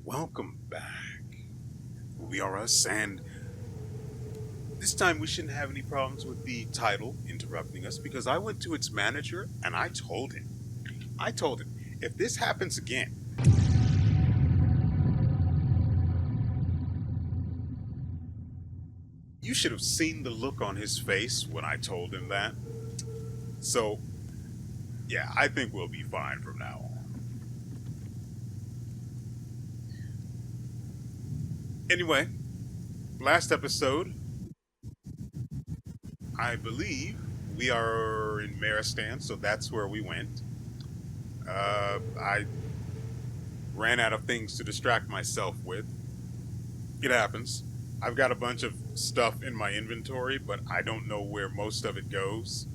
Welcome back. WeArEuS, and this time we shouldn't have any problems with the title interrupting us because I went to its manager and I told him, if this happens again, you should have seen the look on his face when I told him that. So, yeah, I think we'll be fine from now on. Anyway, last episode, I believe we are in Maristan, so that's where we went. I ran out of things to distract myself with. It happens. I've got a bunch of stuff in my inventory, but I don't know where most of it goes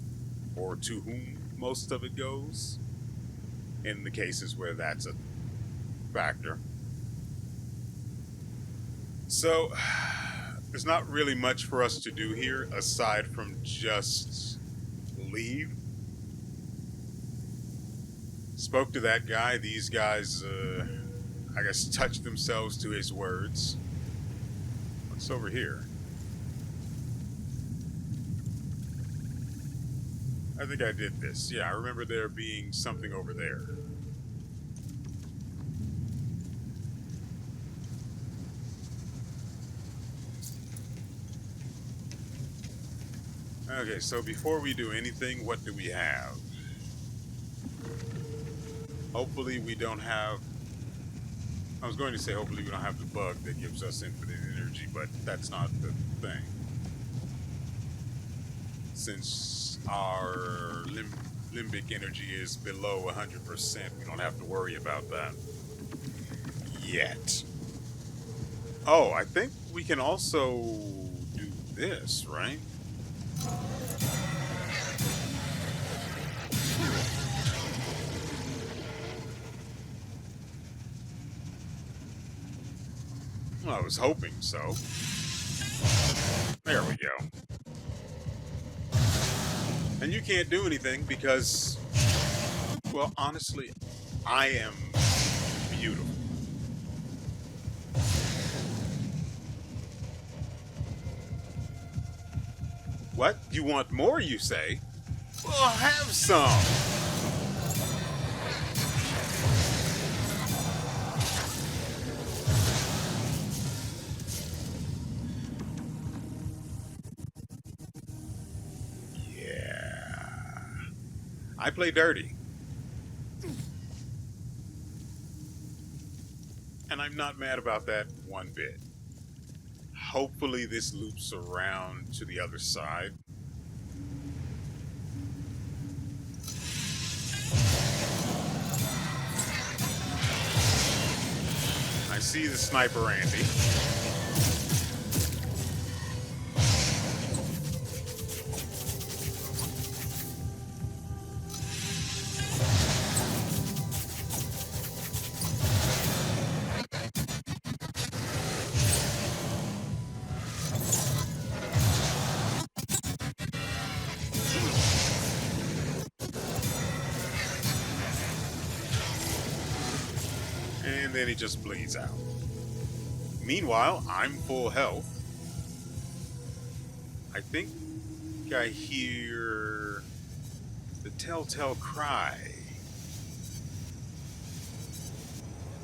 or to whom most of it goes in the cases where that's a factor. So, there's not really much for us to do here aside from just leave. Spoke to that guy. These guys, I guess, touched themselves to his words. What's over here? I think I did this. Yeah, I remember there being something over there. Okay, so before we do anything, what do we have? Hopefully we don't have... I was going to say hopefully we don't have the bug that gives us infinite energy, but that's not the thing. Since our limbic energy is below 100%, we don't have to worry about that. Yet. Oh, I think we can also do this, right? Well, I was hoping so. There we go. And you can't do anything because, well, honestly, I am beautiful. What? You want more, you say? Well, have some. Yeah. I play dirty. And I'm not mad about that one bit. Hopefully this loops around to the other side. I see the sniper Andy. And then he just bleeds out. Meanwhile, I'm full health. I think I hear the telltale cry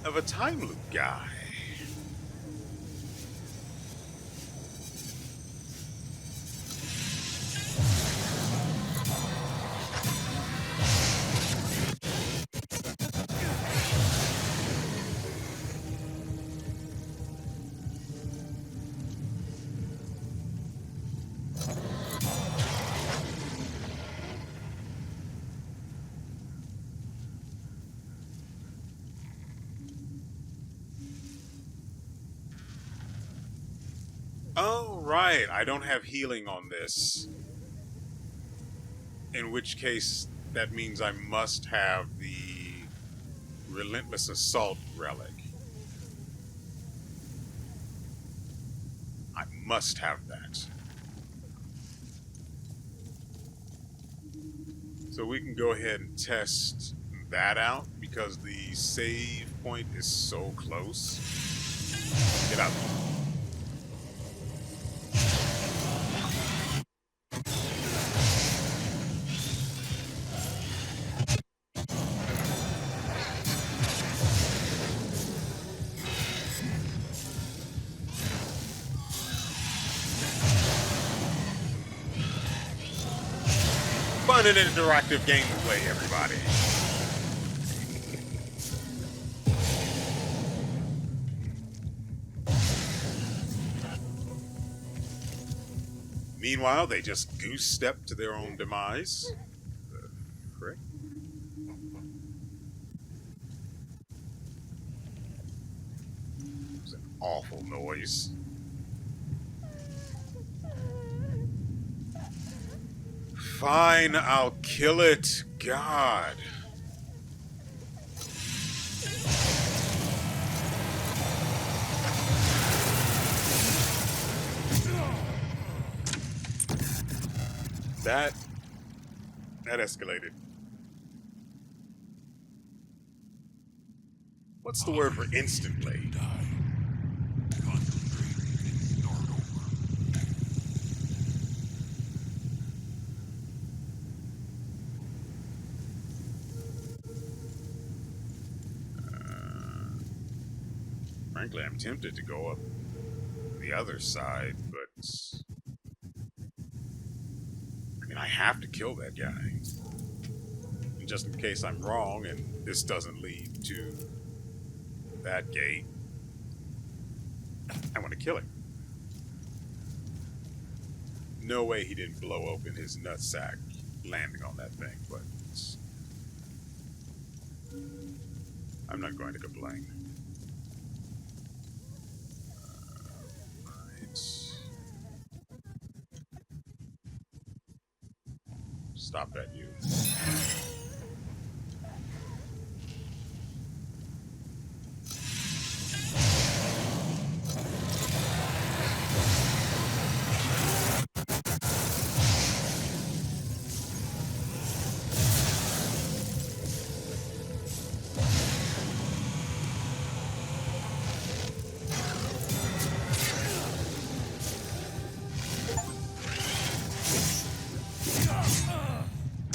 of a time loop guy. Oh, right. I don't have healing on this. In which case, that means I must have the Relentless Assault relic. I must have that. So we can go ahead and test that out because the save point is so close. Get out. Fun and interactive gameplay, everybody. Meanwhile, they just goose step to their own demise. Frick. It was an awful noise. Fine, I'll kill it. God. That escalated. What's the word for instantly? Frankly, I'm tempted to go up the other side, but I mean, I have to kill that guy. And just in case I'm wrong and this doesn't lead to that gate, I want to kill him. No way he didn't blow open his nutsack landing on that thing, but I'm not going to complain. Stop that, you.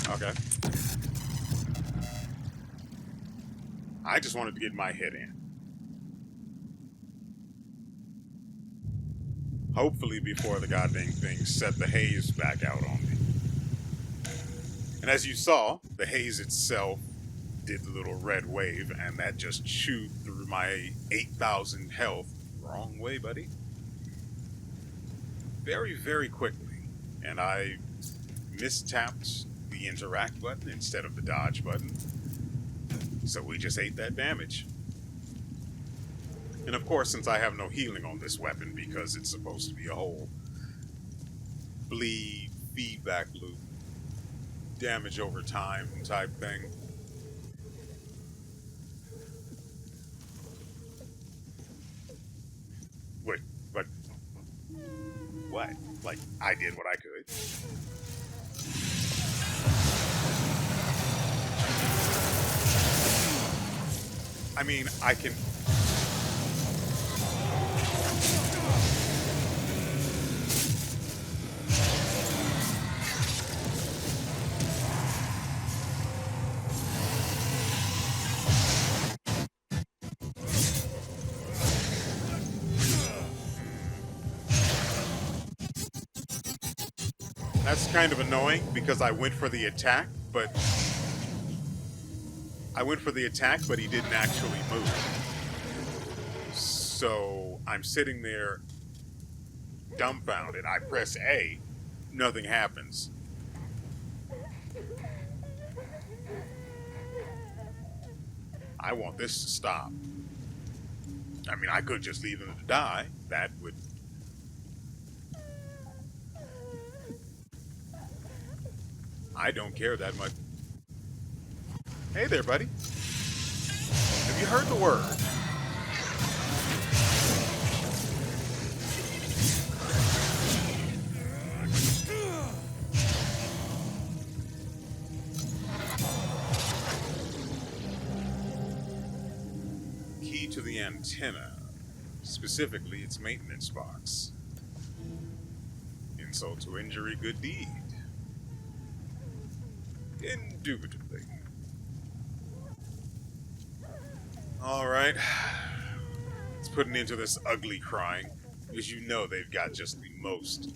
Okay. I just wanted to get my head in. Hopefully before the goddamn thing set the haze back out on me. And as you saw, the haze itself did the little red wave, and that just chewed through my 8,000 health. Wrong way, buddy. Very, very quickly. And I mistapped the interact button instead of the dodge button. So we just ate that damage. And of course, since I have no healing on this weapon because it's supposed to be a whole bleed feedback loop, damage over time type thing. Wait, but what? Like, I did what I could. I mean, I can... That's kind of annoying because I went for the attack, but he didn't actually move. So I'm sitting there dumbfounded. I press A, nothing happens. I want this to stop. I mean, I could just leave him to die. That would... I don't care that much. Hey there, buddy. Have you heard the word? key to the antenna, specifically its maintenance box. Insult to injury, good deed. Indubitably. Alright. Let's put an end to this ugly crying, because you know they've got just the most,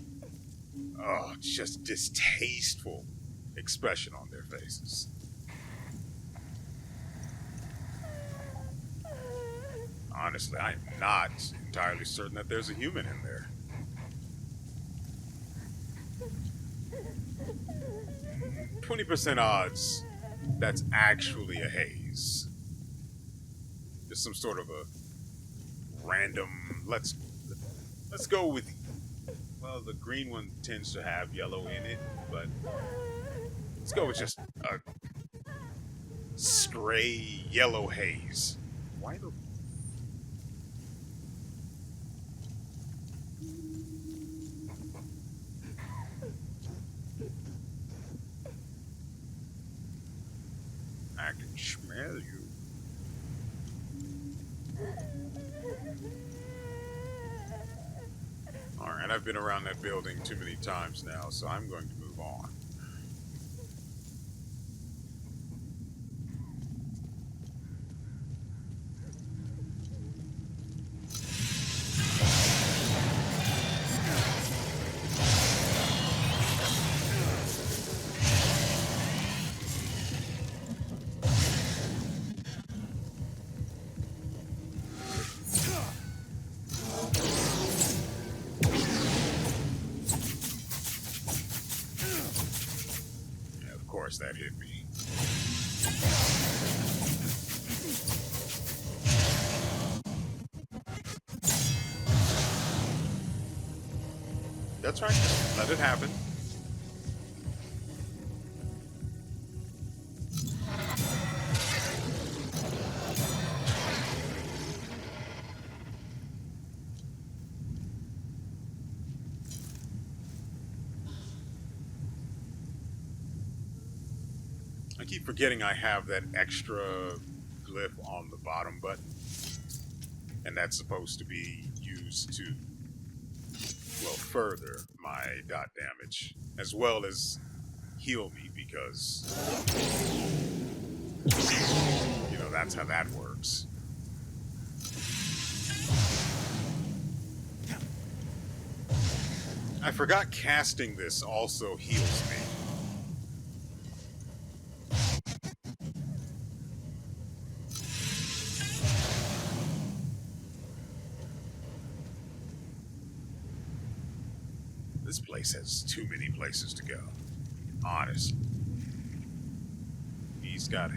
just distasteful expression on their faces. Honestly, I'm not entirely certain that there's a human in there. 20% odds that's actually a haze. Just some sort of a random, let's go with, well, the green one tends to have yellow in it, but let's go with just a stray yellow haze. Why the... I can smell you. Alright, I've been around that building too many times now, so I'm going to move on. That hit me. That's right. Let it happen. I keep forgetting I have that extra glyph on the bottom button. And that's supposed to be used to, well, further my dot damage. As well as heal me, because, you know, that's how that works. I forgot casting this also heals me. This place has too many places to go. Honestly. He's got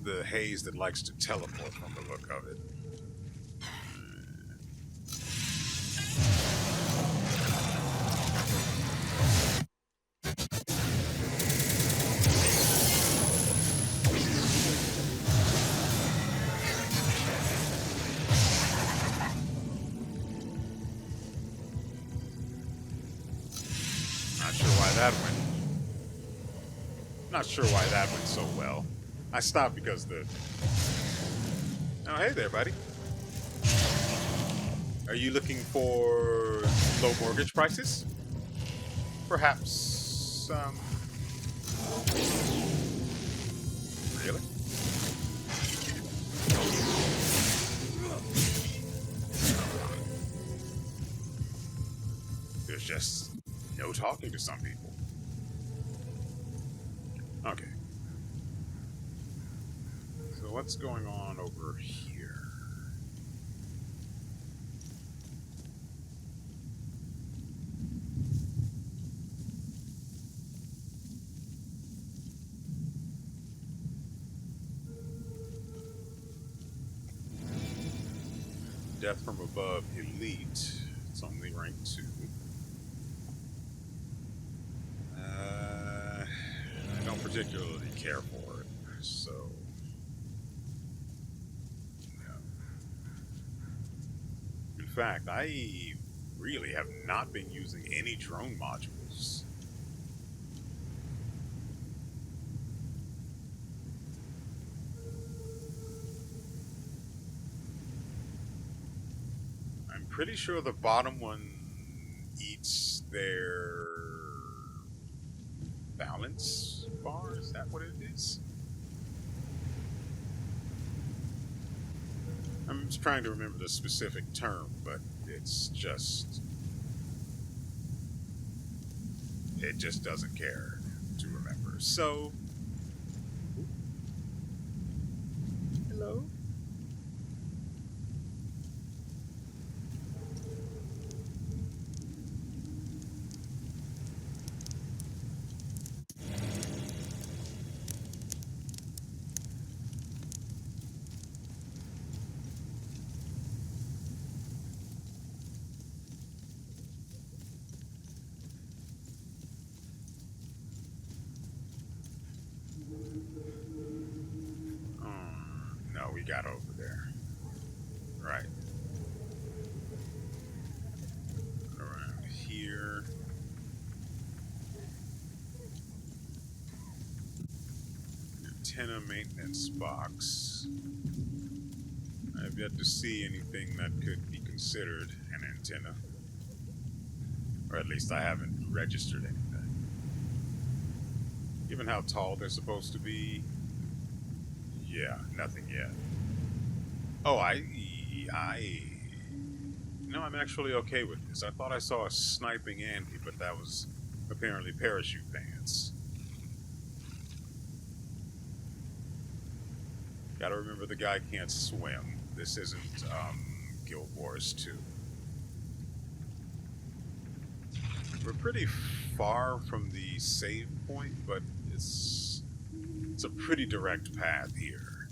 the haze that likes to teleport from the look of it. Not sure why that went so well. I stopped because the... Oh, hey there, buddy. Are you looking for low mortgage prices? Perhaps, Really? There's just no talking to some people. Okay. So what's going on over here? Death from above, elite. It's only rank 2. I don't particularly care for it, so... Yeah. In fact, I really have not been using any drone modules. I'm pretty sure the bottom one eats their balance bar. Is that what it is? I'm just trying to remember the specific term, but it's just... it just doesn't care to remember. So... hello? No, we got over there. Right. Around here. Antenna maintenance box. I've yet to see anything that could be considered an antenna. Or at least I haven't registered anything. Given how tall they're supposed to be, yeah, nothing yet. Oh, no, I'm actually okay with this. I thought I saw a sniping Andy, but that was apparently parachute pants. Gotta remember the guy can't swim. This isn't, Guild Wars 2. We're pretty far from the save point, but it's a pretty direct path here.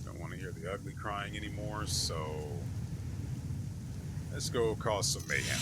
Don't want to hear the ugly crying anymore, so let's go cause some mayhem.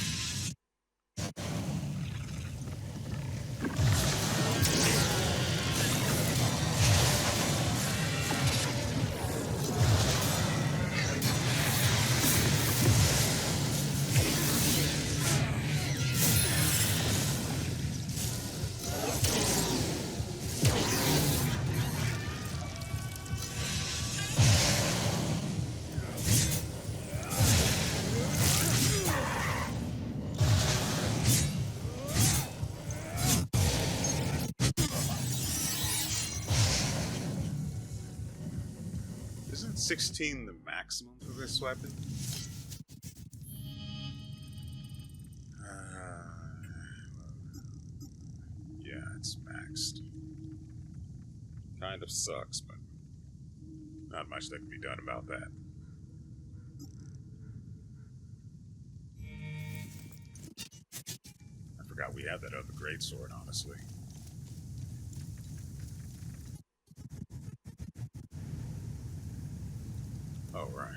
Isn't 16 the maximum for this weapon? Yeah, it's maxed. Kind of sucks, but not much that can be done about that. I forgot we had that other greatsword, honestly. Oh, right.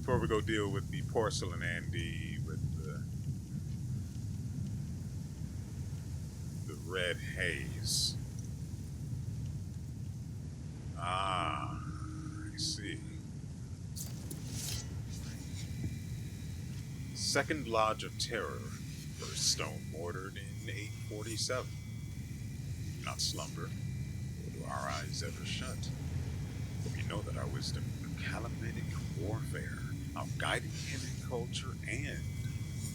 Before we go deal with the porcelain Andy with the red haze. Ah, I see. Second Lodge of Terror, first stone mortared in 847. Not slumber, or do our eyes ever shut? But we know that our wisdom, calamitic warfare, our guiding human culture, and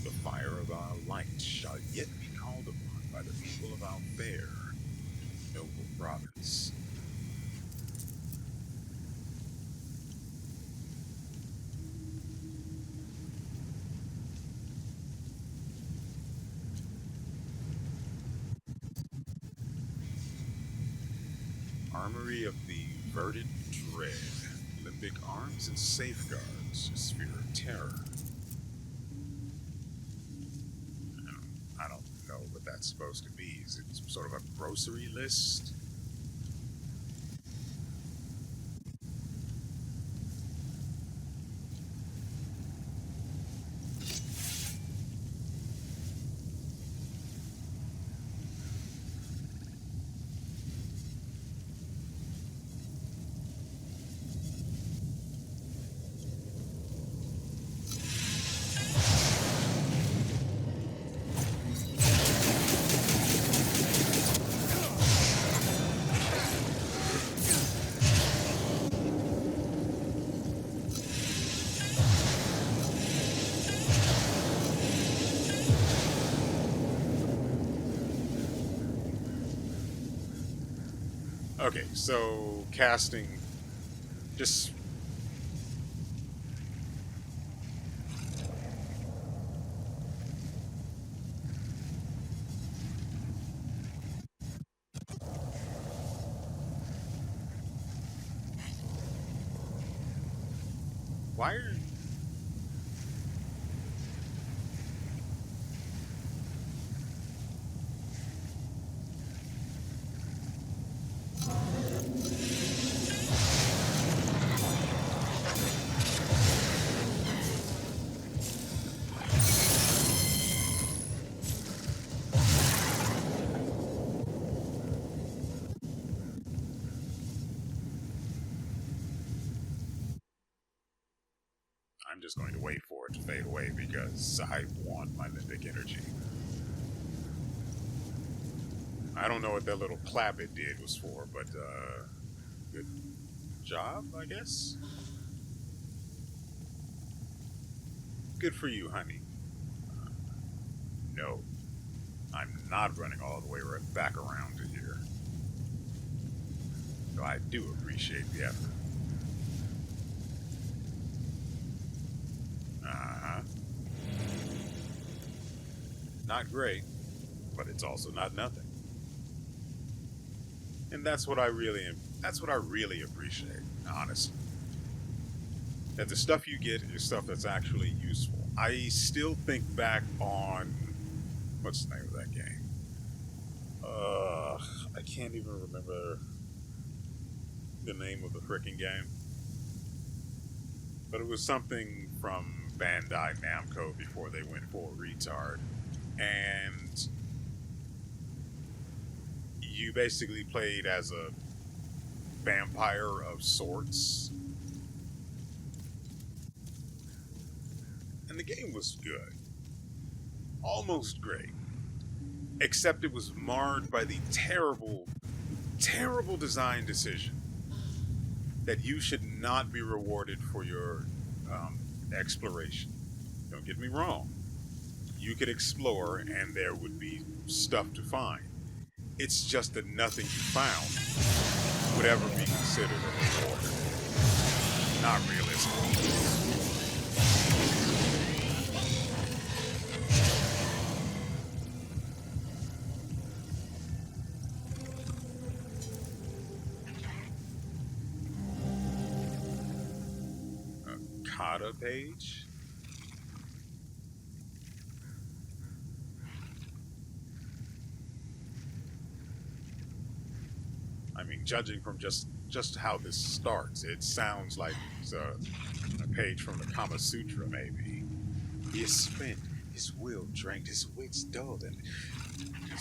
the fire of our light shall yet be called upon by the people of our fair, noble province. Armory of the Verdant Dread, limbic arms and safeguards, a sphere of terror. I don't know what that's supposed to be. Is it some sort of a grocery list? Okay, so casting just why are I'm just going to wait for it to fade away because I want my limbic energy. I don't know what that little clap it did was for, but good job, I guess. Good for you, honey. No, I'm not running all the way right back around to here. Though I do appreciate the effort. Uh-huh. Not great, but it's also not nothing. And that's what I really appreciate, honestly. That the stuff you get is stuff that's actually useful. I still think back on what's the name of that game? I can't even remember the name of the freaking game. But it was something from Bandai Namco before they went full retard. And you basically played as a vampire of sorts. And the game was good. Almost great. Except it was marred by the terrible, terrible design decision that you should not be rewarded for your exploration. Don't get me wrong. You could explore and there would be stuff to find. It's just that nothing you found would ever be considered a reward. Not realistic. A Kata page? I mean, judging from just how this starts, it sounds like it's a page from the Kama Sutra, maybe. He is spent, his will drained, his wits dulled, and it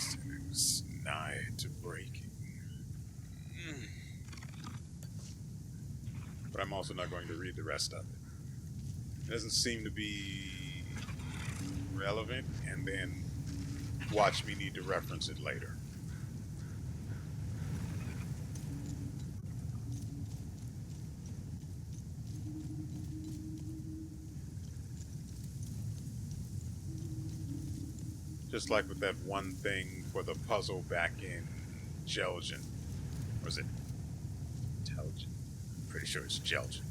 was nigh to breaking. But I'm also not going to read the rest of it. It doesn't seem to be relevant, and then watch me need to reference it later. Just like with that one thing for the puzzle back in Gelgen. Or is it Intelligent? Pretty sure it's Gelgen.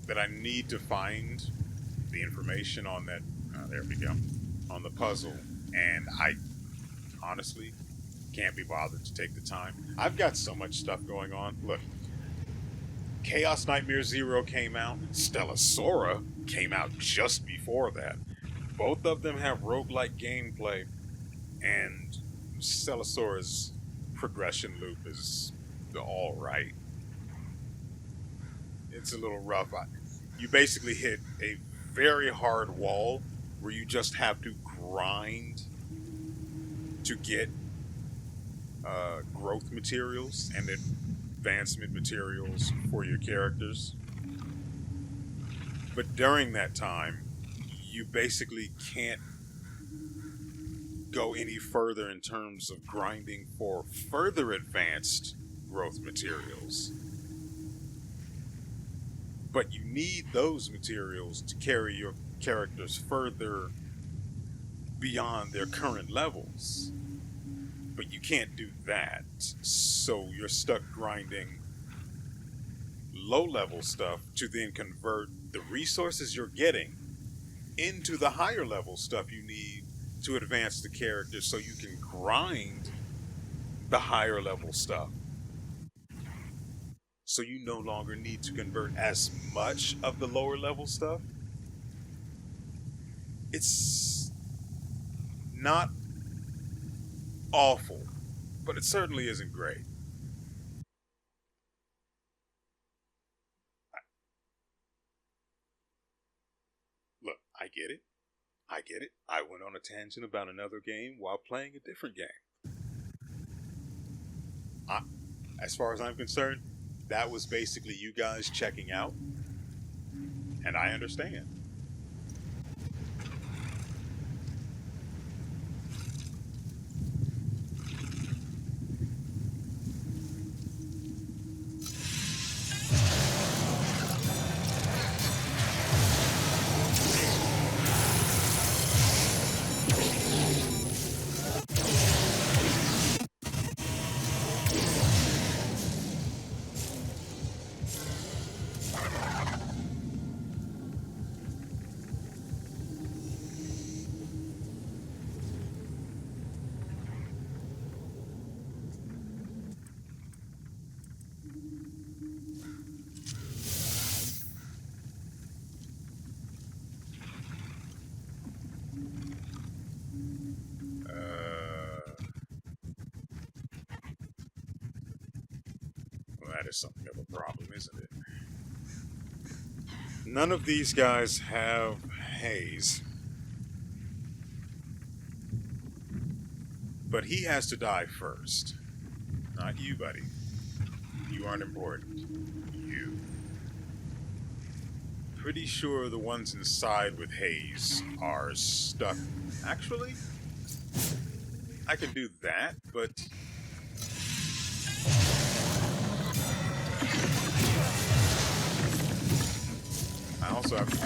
That I need to find the information on that. There we go. On the puzzle. And I honestly can't be bothered to take the time. I've got so much stuff going on. Look. Chaos Nightmare Zero came out. Stellasora came out just before that. Both of them have roguelike gameplay, and Stellasora's progression loop is alright. It's a little rough. You basically hit a very hard wall where you just have to grind to get growth materials and advancement materials for your characters. But during that time, you basically can't go any further in terms of grinding for further advanced growth materials. But you need those materials to carry your characters further beyond their current levels. but you can't do that. So you're stuck grinding low level stuff to then convert the resources you're getting into the higher level stuff you need to advance the character so you can grind the higher level stuff. So you no longer need to convert as much of the lower level stuff. It's not awful, but it certainly isn't great. Look, I get it. I get it. I went on a tangent about another game while playing a different game. I, as far as I'm concerned, that was basically you guys checking out, and I understand. Well, that is something of a problem, isn't it? None of these guys have haze, but he has to die first. Not you, buddy. You aren't important. You. Pretty sure the ones inside with haze are stuck. Actually, I can do that, but I also have to be.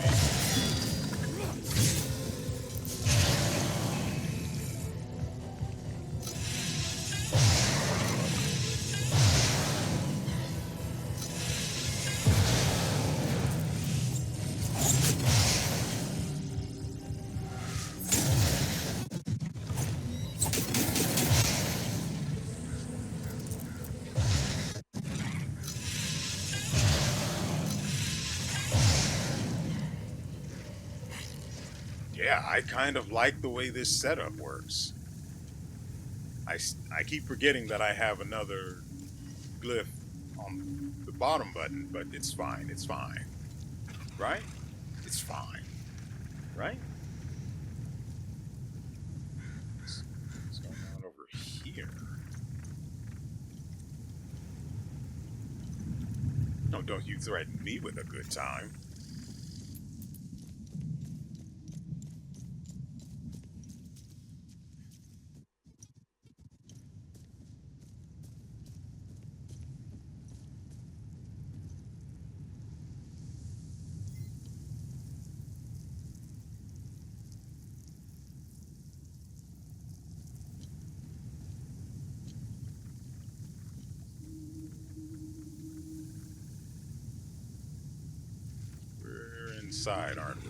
Yeah, I kind of like the way this setup works. I keep forgetting that I have another glyph on the bottom button, but it's fine. It's fine. Right? It's fine. Right? What's going on over here? No, don't you threaten me with a good time. We're inside, aren't we?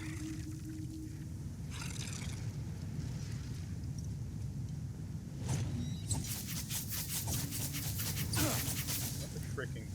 What the freaking...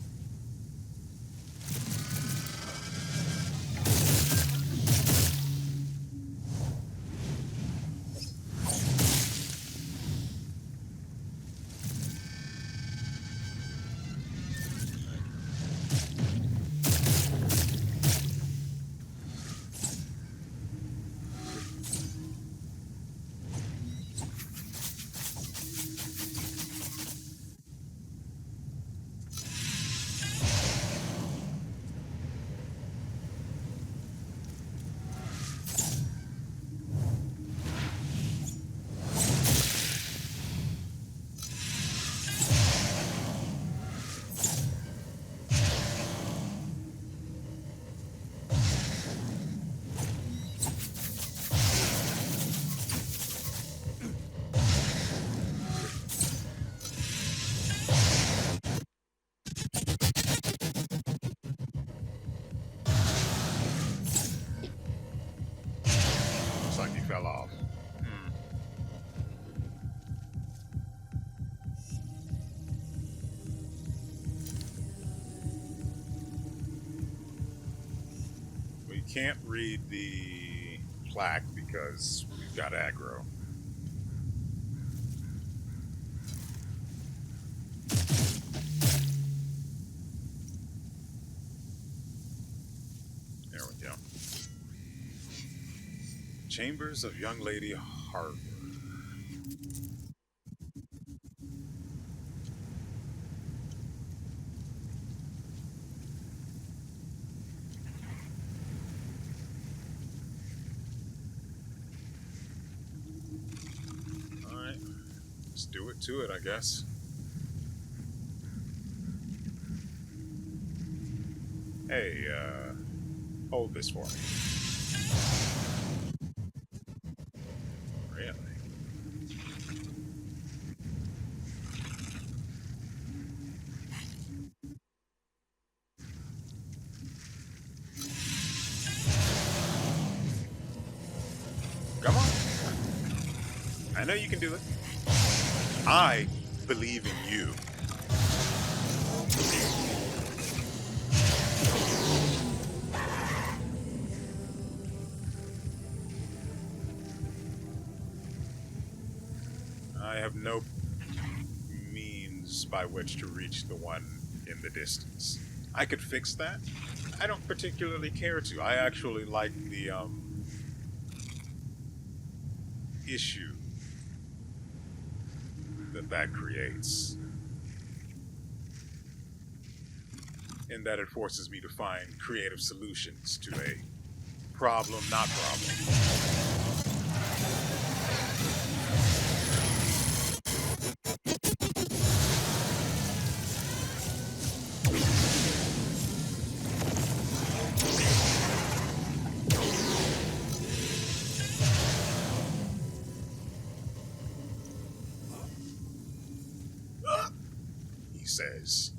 You can't read the plaque because we've got aggro. There we go. Chambers of Young Lady Harbor. Alright. Let's do it to it, I guess. Hey, hold this for me. Really? Come on. I know you can do it. I believe in you. I have no means by which to reach the one in the distance. I could fix that. I don't particularly care to. I actually like the issue that creates, in that it forces me to find creative solutions to a problem, not problem. He says.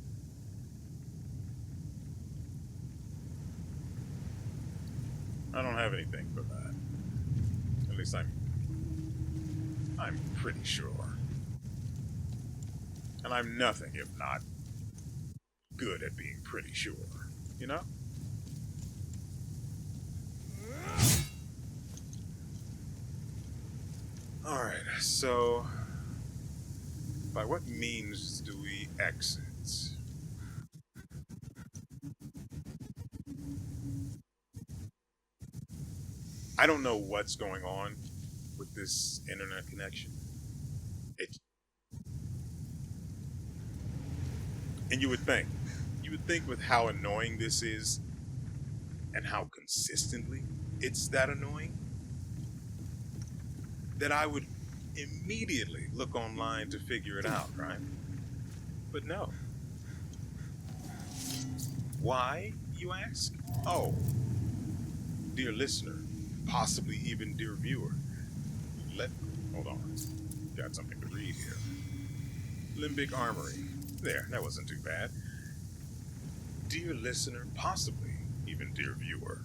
I don't have anything for that. At least I'm pretty sure. And I'm nothing if not good at being pretty sure. You know? Alright, so by what means do we exit? I don't know what's going on with this internet connection. It, and you would think with how annoying this is and how consistently it's that annoying, that I would immediately look online to figure it out, right? But no. Why, you ask? Oh, dear listener, possibly even dear viewer, hold on. Got something to read here. Limbic Armory. There, that wasn't too bad. Dear listener, possibly even dear viewer.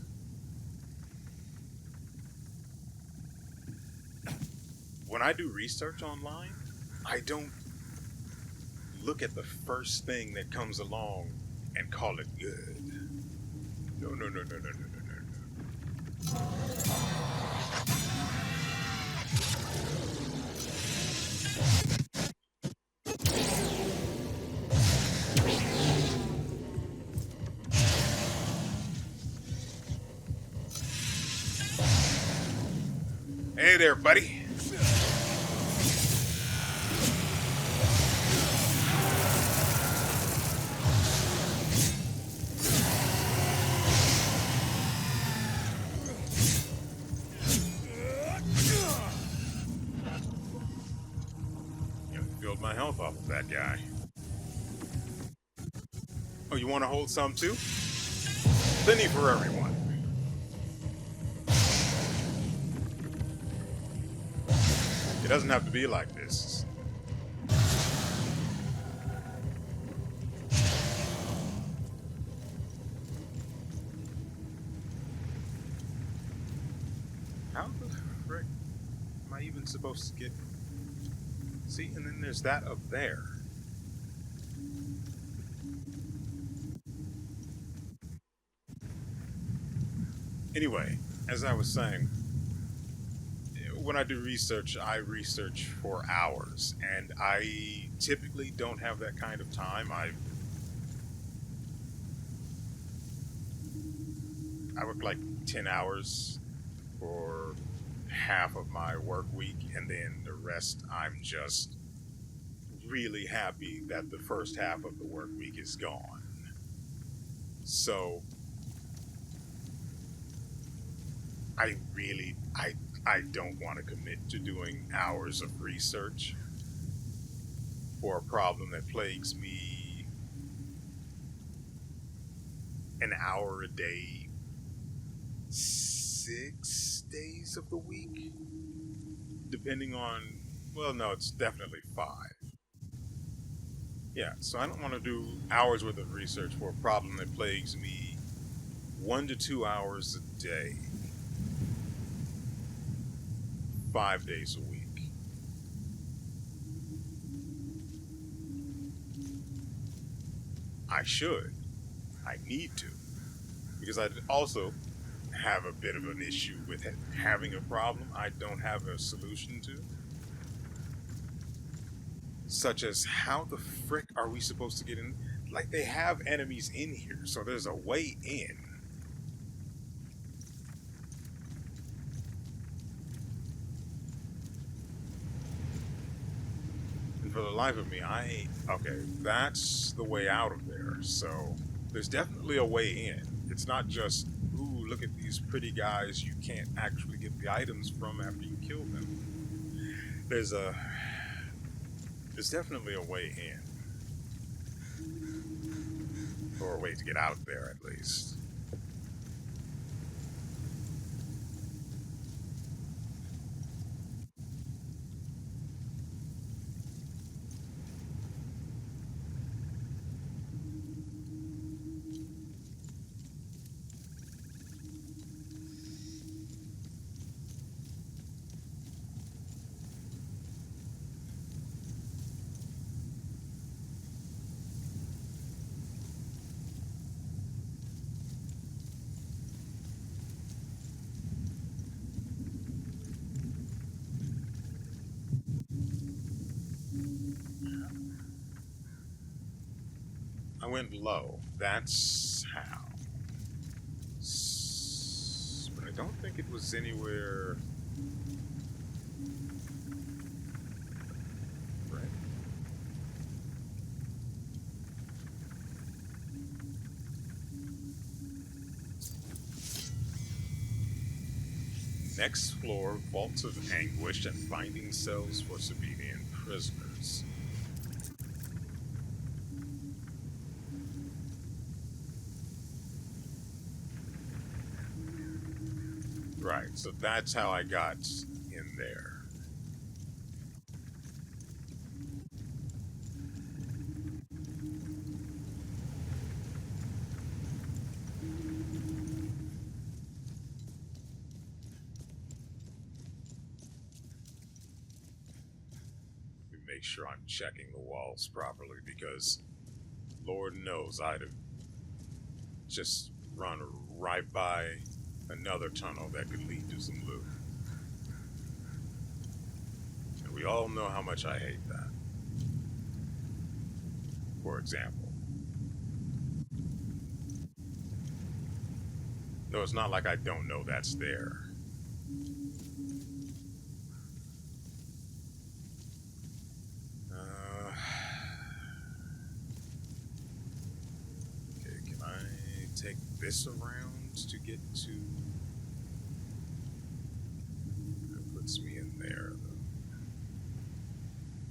When I do research online, I don't look at the first thing that comes along and call it good. No, no, no, no, no, no, no, no, no. Hey there, buddy. Filled my health off of that guy. Oh, you want to hold some too? Plenty for everyone. It doesn't have to be like this. How the frick am I even supposed to get... See, and then there's that up there. Anyway, as I was saying, when I do research, I research for hours, and I typically don't have that kind of time. I work like 10 hours for half of my work week, and then the rest I'm just really happy that the first half of the work week is gone. So I really I don't want to commit to doing hours of research for a problem that plagues me an hour a day, 6 days of the week, depending on, well, no, it's definitely 5. Yeah, so I don't want to do hours worth of research for a problem that plagues me 1 to 2 hours a day, 5 days a week. I should. I need to. Because I also have a bit of an issue with having a problem I don't have a solution to. Such as, how the frick are we supposed to get in? Like, they have enemies in here, so there's a way in. And for the life of me, okay, that's the way out of there. So there's definitely a way in. It's not just, ooh, look at these pretty guys you can't actually get the items from after you kill them. There's definitely a way in. Or a way to get out there, at least. I went low. That's how. But I don't think it was anywhere. Right. Next floor, vaults of anguish and finding cells for civilian prisoners. Right, so that's how I got in there. Let me make sure I'm checking the walls properly, because Lord knows I'd have just run right by another tunnel that could lead to some loot. And we all know how much I hate that. For example. No, it's not like I don't know that's there. Okay, can I take this around to get to... That puts me in there, though.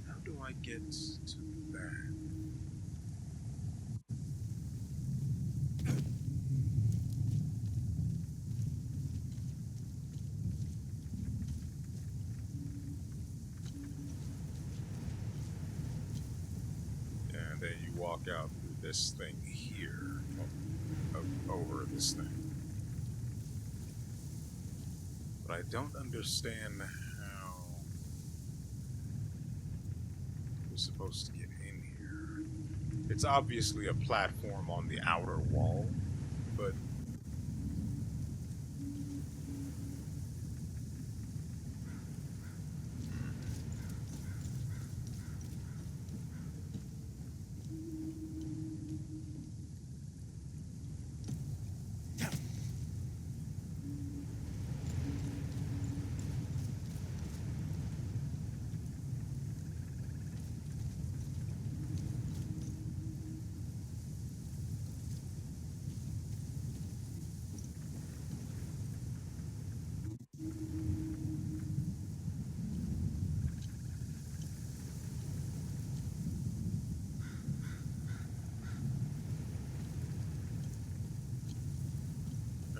How do I get to that? And then you walk out through this thing here, over this thing. But I don't understand how we're supposed to get in here. It's obviously a platform on the outer wall, but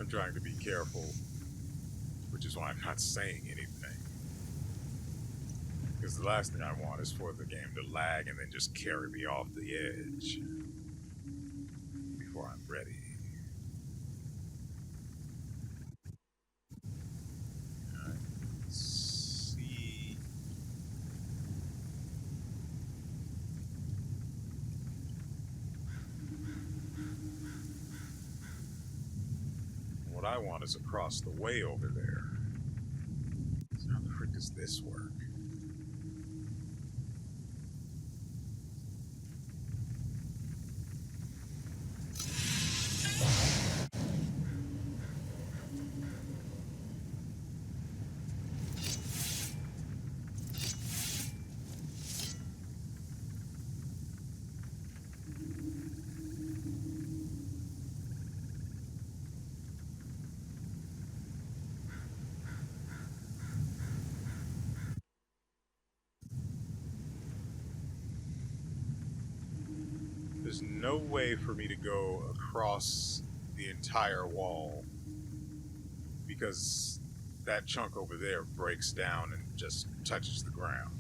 I'm trying to be careful, which is why I'm not saying anything. Because the last thing I want is for the game to lag and then just carry me off the edge before I'm ready. Alright, let's see. What I want is across the way over there. So how the frick does this work? There's no way for me to go across the entire wall because that chunk over there breaks down and just touches the ground.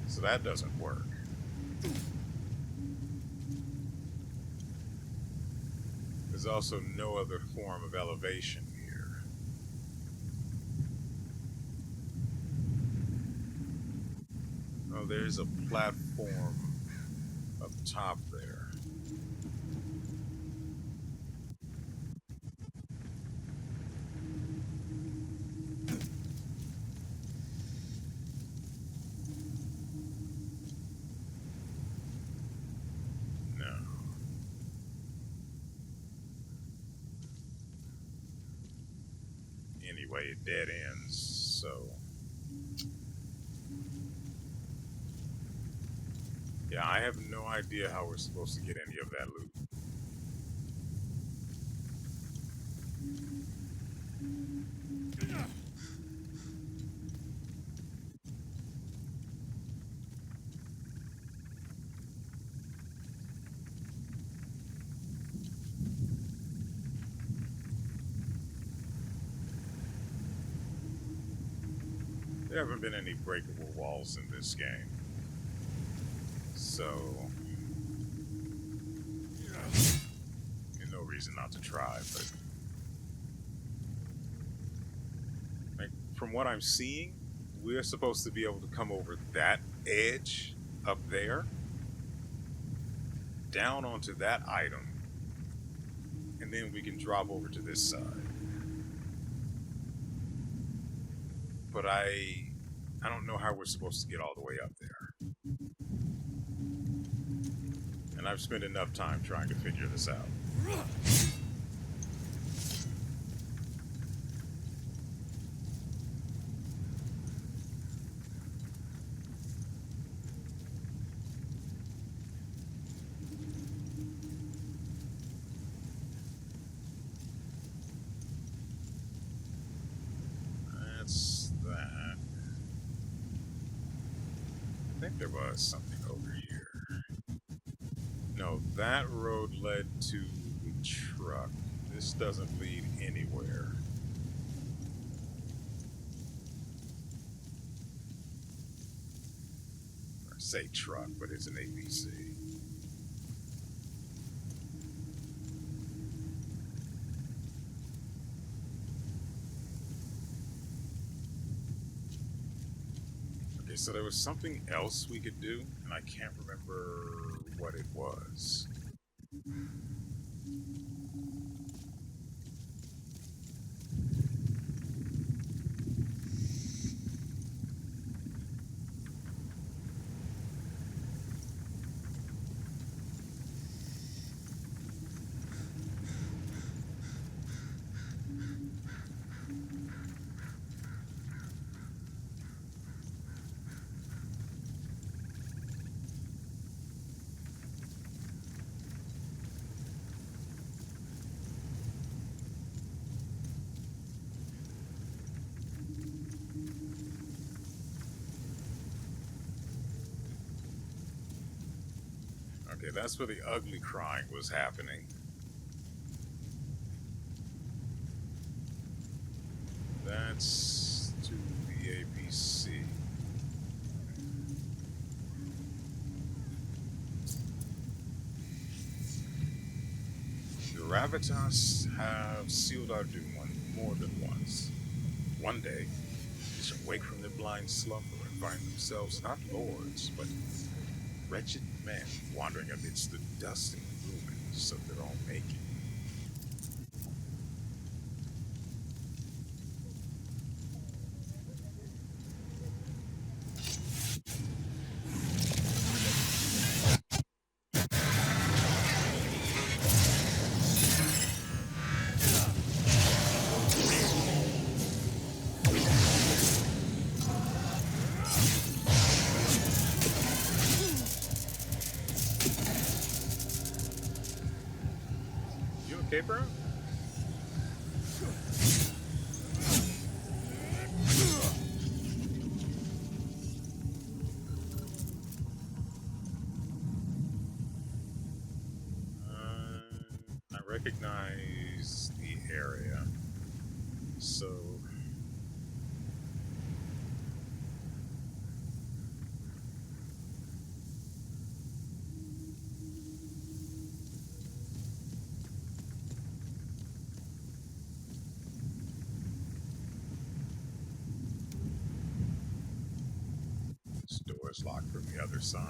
So that doesn't work. There's also no other form of elevation here. Oh, there's a platform up top there. No. Anyway, it dead ends, so... Yeah, I have no idea how we're supposed to get any of that loot. There haven't been any breakable walls in this game. So... no reason not to try, but... like, from what I'm seeing, we're supposed to be able to come over that edge up there, down onto that item, and then we can drop over to this side. But I don't know how we're supposed to get all the way up there. And I've spent enough time trying to figure this out. That's that. I think there was something over here. No, that road led to the truck. This doesn't lead anywhere. I say truck, but it's an ABC. Okay, so there was something else we could do, and I can't remember what it was. Okay, that's where the ugly crying was happening. advance to the ABC. The Ravitas have sealed our doom more than once. One day, they shall wake from their blind slumber and find themselves not lords, but wretched men wandering amidst the dust and ruins of their own making. You okay, bro? I recognize the area. So, this door is locked from the other side.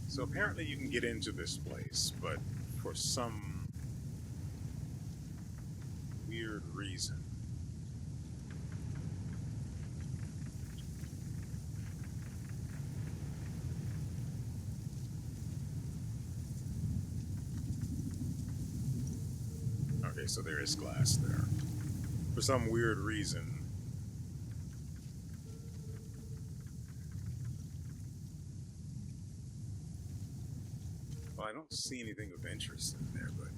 So apparently you can get into this place, but for some weird reason. Okay, so there is glass there. For some weird reason, well, I don't see anything of interest in there, but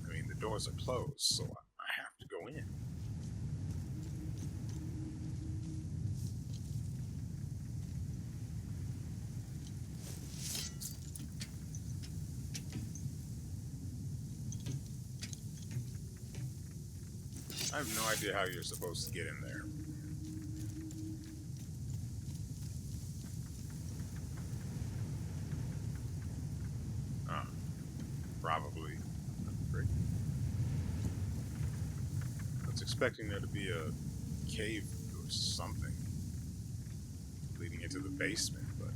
I mean, the doors are closed, so I have to go in. I have no idea how you're supposed to get in there. Probably. Great. I was expecting there to be a cave or something leading into the basement, but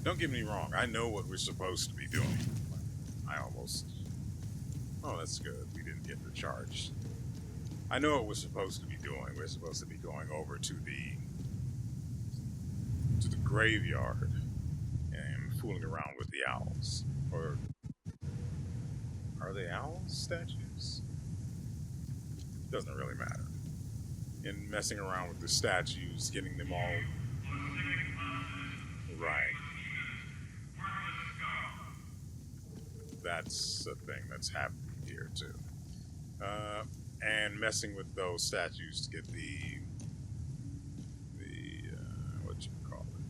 don't get me wrong, I know what we're supposed to be doing. I almost... Oh, that's good. We didn't get the charge. I know what we're supposed to be doing. We're supposed to be going over to the graveyard and fooling around with the owls. Or are they owl statues? Doesn't really matter. And messing around with the statues, getting them all right. That's a thing that's happening here too. And messing with those statues to get the what you call it.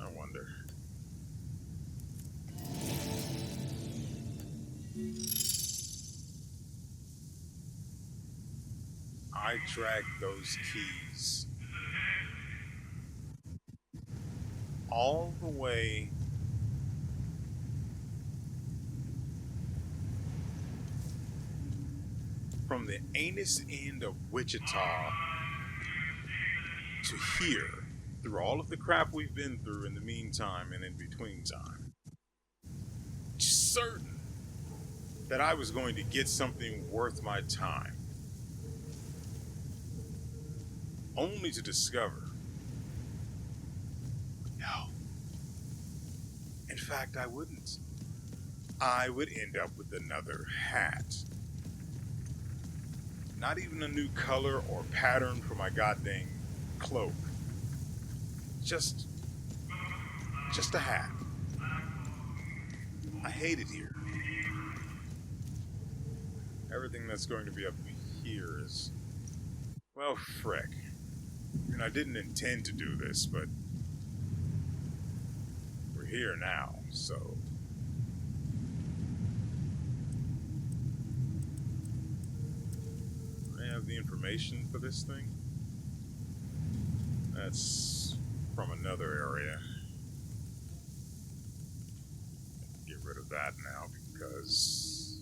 I wonder. I dragged those keys all the way From the anus end of Wichita to here, through all of the crap we've been through in the meantime and in between time, certain that I was going to get something worth my time, only to discover, no, in fact, I wouldn't. I would end up with another hat. Not even a new color or pattern for my goddamn cloak. Just a hat. I hate it here. Everything that's going to be up here is, well, frick. And I didn't intend to do this, but we're here now, so. I have the information for this thing. That's from another area. Get rid of that now because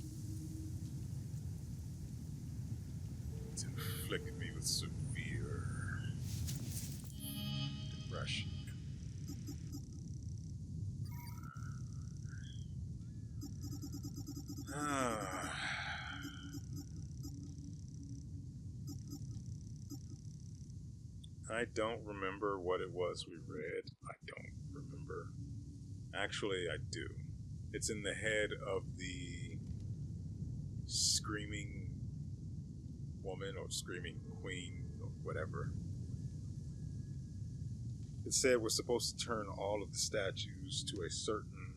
it's inflicted me with severe depression. I don't remember what it was we read. I don't remember. Actually, I do. It's in the head of the screaming woman or screaming queen or whatever. It said we're supposed to turn all of the statues to a certain...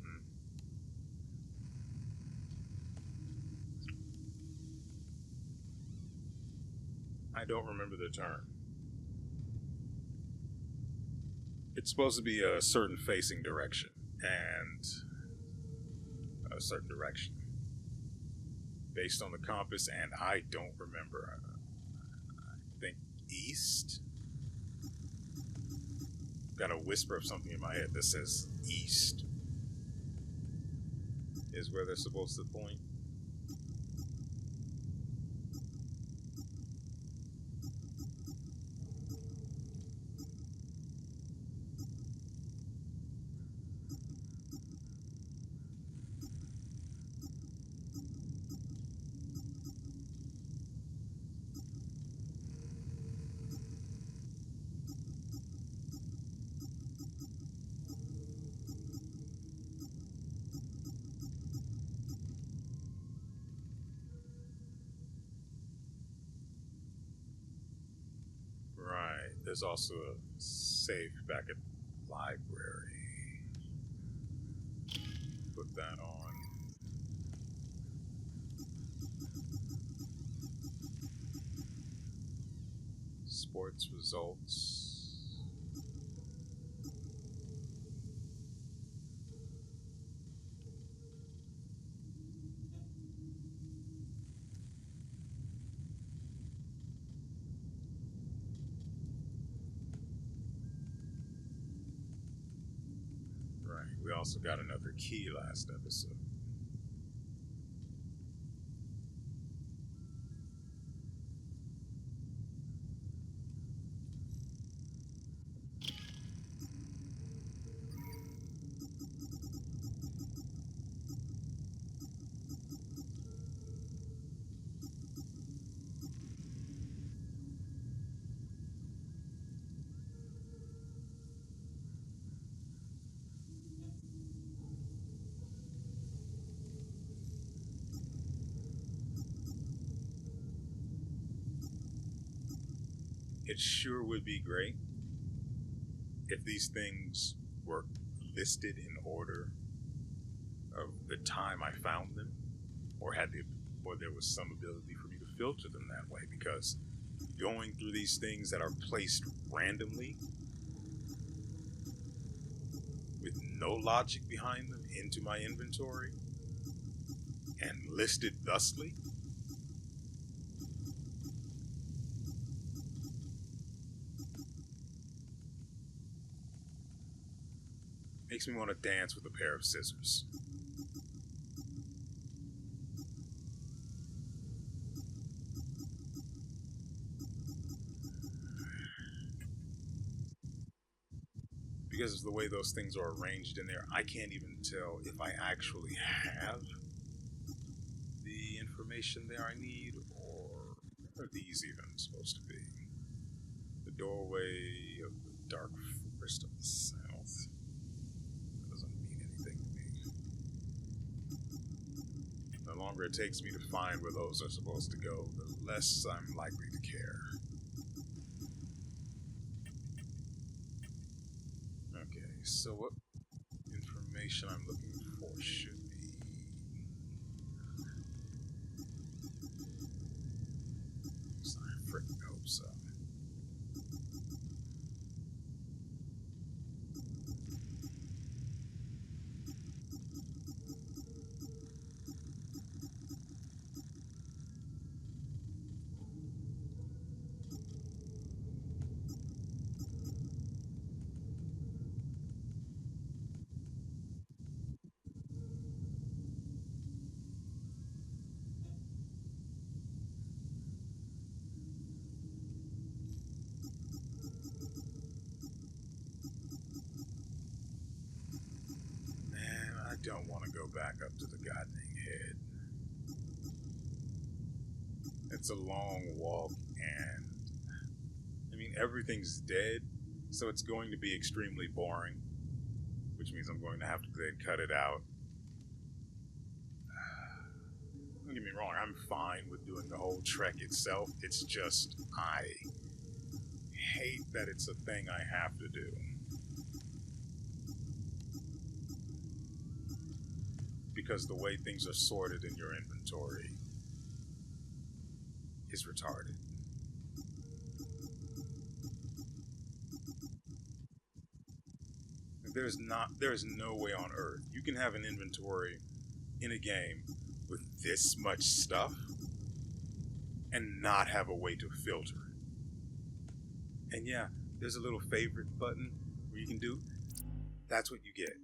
I don't remember the term. It's supposed to be a certain facing direction and a certain direction based on the compass, and I don't remember. I think east? Got a whisper of something in my head that says east is where they're supposed to point. Right. There's also a safe back at the library. Put that on. Sports results. Right. We also got another key last episode. It sure would be great if these things were listed in order of the time I found them, or there was some ability for me to filter them that way, because going through these things that are placed randomly with no logic behind them into my inventory and listed thusly makes me want to dance with a pair of scissors. because of the way those things are arranged in there, I can't even tell if I actually have the information there I need, or what are these even supposed to be? The doorway of the dark forest of the south. That doesn't mean anything to me. The longer it takes me to find where those are supposed to go, the less I'm likely to care. Okay, so what information I'm looking for should be... I freaking hope so. Man, I don't want to go back up to the goddamn head. It's a long walk, and I mean, everything's dead, so it's going to be extremely boring, which means I'm going to have to then cut it out. Don't get me wrong, I'm fine with doing the whole trek itself. It's just, I hate that it's a thing I have to do. Because the way things are sorted in your inventory is retarded. There's no way on earth you can have an inventory in a game with this much stuff and not have a way to filter it. And yeah, there's a little favorite button where you can do. That's what you get.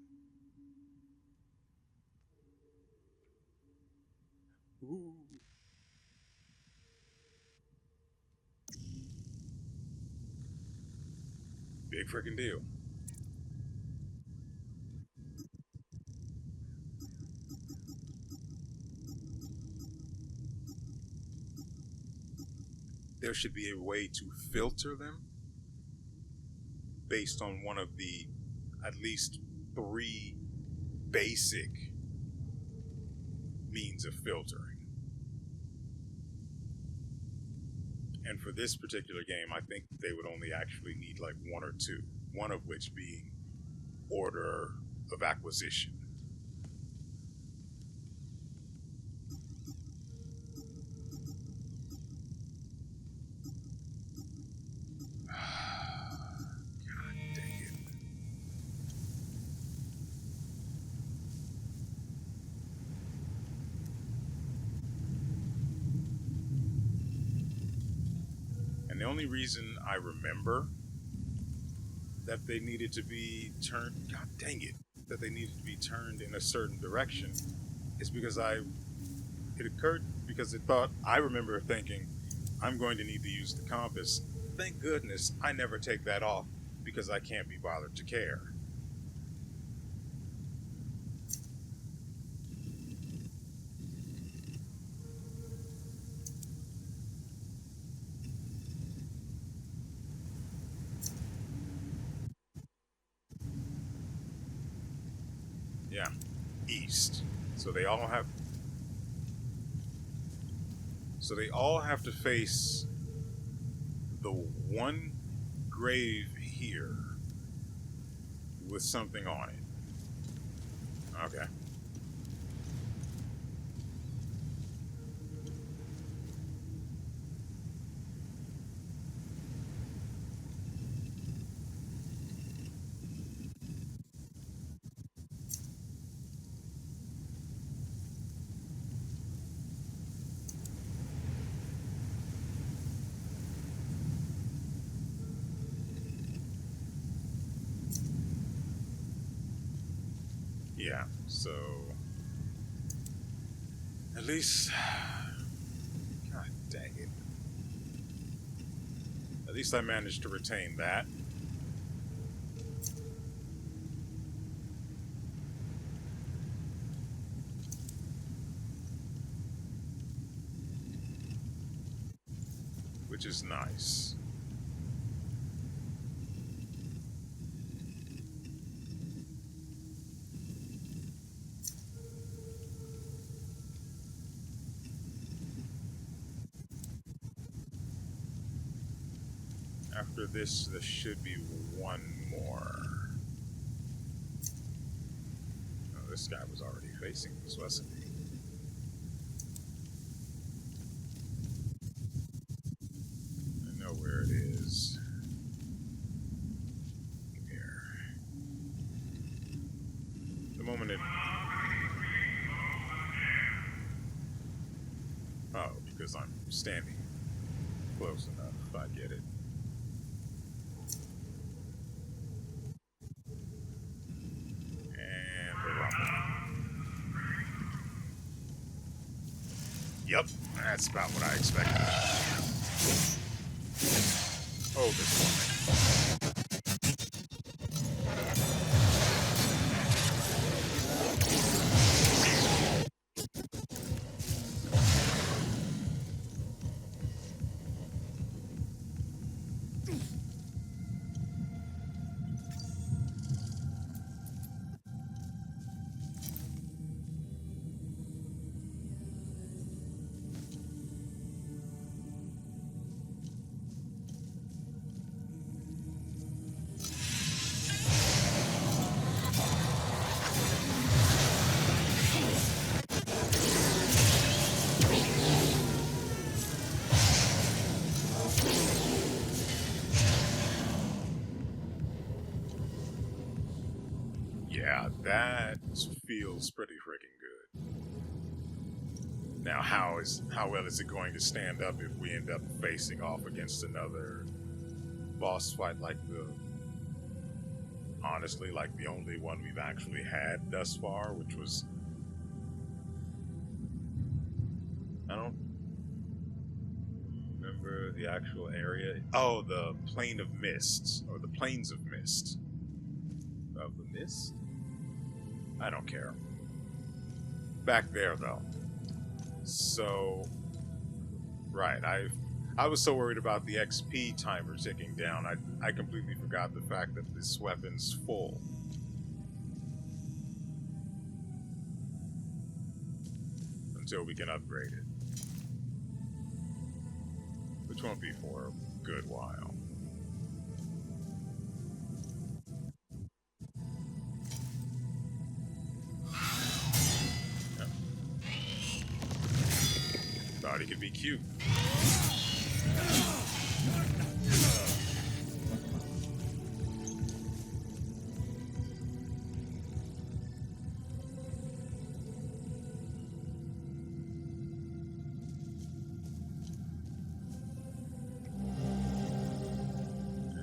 Ooh. Big freaking deal. There should be a way to filter them based on one of the at least 3 basic means of filtering. And for this particular game, I think they would only actually need like 1 or 2, one of which being order of acquisition. God dang it. And the only reason I remember that they needed to be turned, god dang it, that they needed to be turned in a certain direction is because it occurred because it thought, I remember thinking, I'm going to need to use the compass. Thank goodness I never take that off because I can't be bothered to care. Yeah, east. So they all have to face the one grave here with something on it. Okay. Yeah, so at least, god dang it. At least I managed to retain that. which is nice. After this, there should be one more. Oh, this guy was already facing this, wasn't he? I know where it is. Here. The moment it... Oh, because I'm standing close enough, I get it. Yep, that's about what I expected. Oh, this woman. Yeah, that feels pretty freaking good. Now, how well is it going to stand up if we end up facing off against another boss fight like honestly, like the only one we've actually had thus far, which was... I don't remember the actual area. Oh, the Plain of Mists, or the Plains of Mist. Of the Mist? I don't care. Back there, though. So, right, I was so worried about the XP timer ticking down, I completely forgot the fact that this weapon's full. Until we can upgrade it. Which won't be for a good while. Thought he could be cute.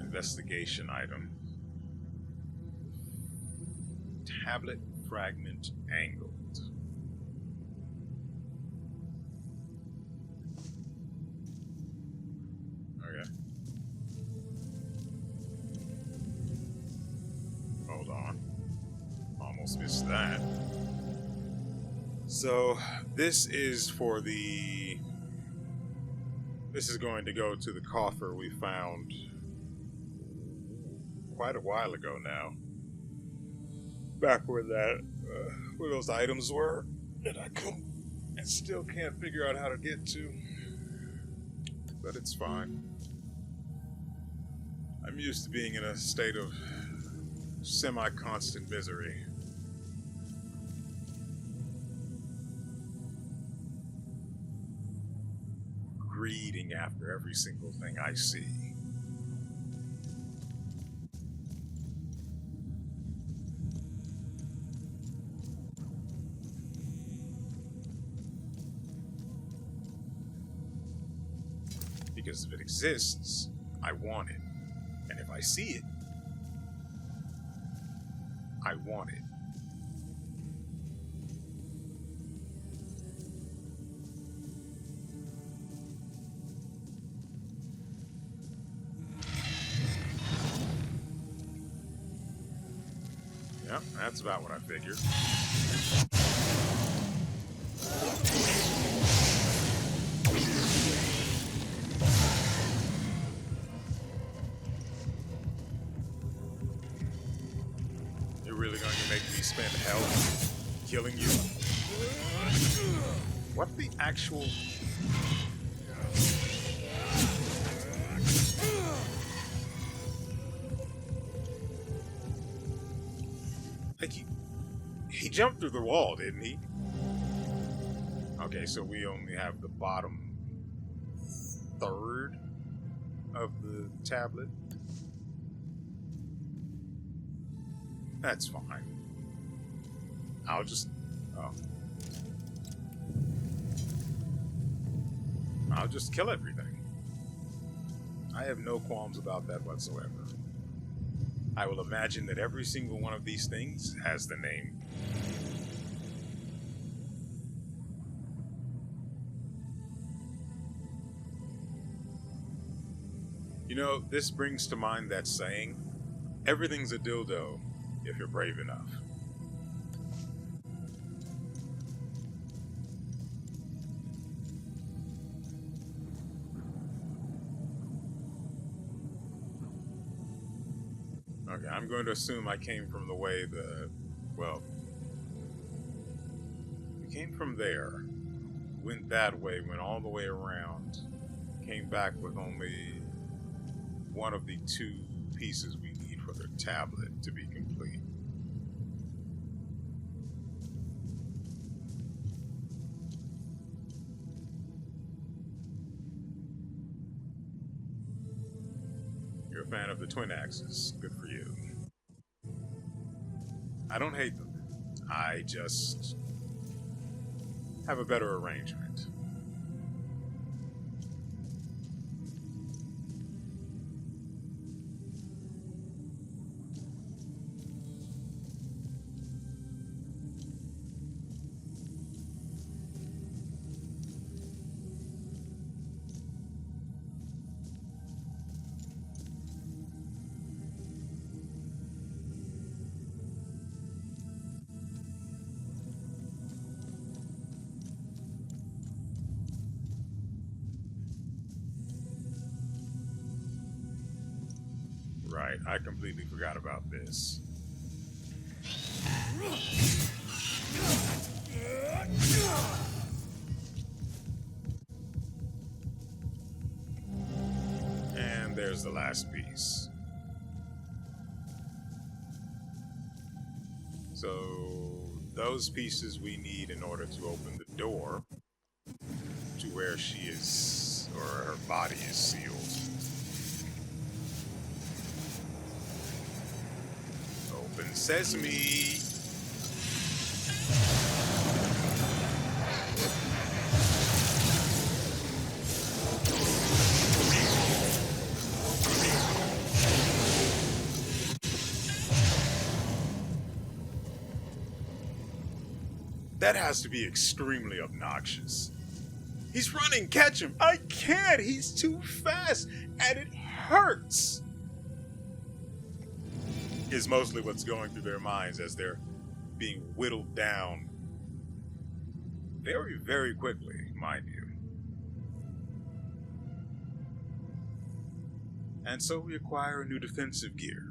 Investigation item. Tablet fragment angled. Okay. Hold on. Almost missed that. So, this is for the... This is going to go to the coffer we found quite a while ago now. Back where where those items were that I couldn't and still can't figure out how to get to. But it's fine. I'm used to being in a state of semi-constant misery. Greeding after every single thing I see. Because if it exists, I want it. And if I see it, I want it. Yep, that's about what I figured. spend health killing you? What the actual... Like, he jumped through the wall, didn't he? Okay, so we only have the bottom third of the tablet. That's fine. I'll just... Oh. I'll just kill everything. I have no qualms about that whatsoever. I will imagine that every single one of these things has the name. You know, this brings to mind that saying, everything's a dildo if you're brave enough. Okay, I'm going to assume I came from the way well, we came from there, went that way, went all the way around, came back with only one of the two pieces we need for the tablet to be complete. You're a fan of the twin axes. Good for you. I don't hate them. I just have a better arrangement. Right, I completely forgot about this. And there's the last piece. So, those pieces we need in order to open the door to where she is, or her body is sealed. Open sesame. That has to be extremely obnoxious. He's running, catch him. I can't, he's too fast, and it hurts. Is mostly what's going through their minds as they're being whittled down very, very quickly, mind you. And so we acquire a new defensive gear,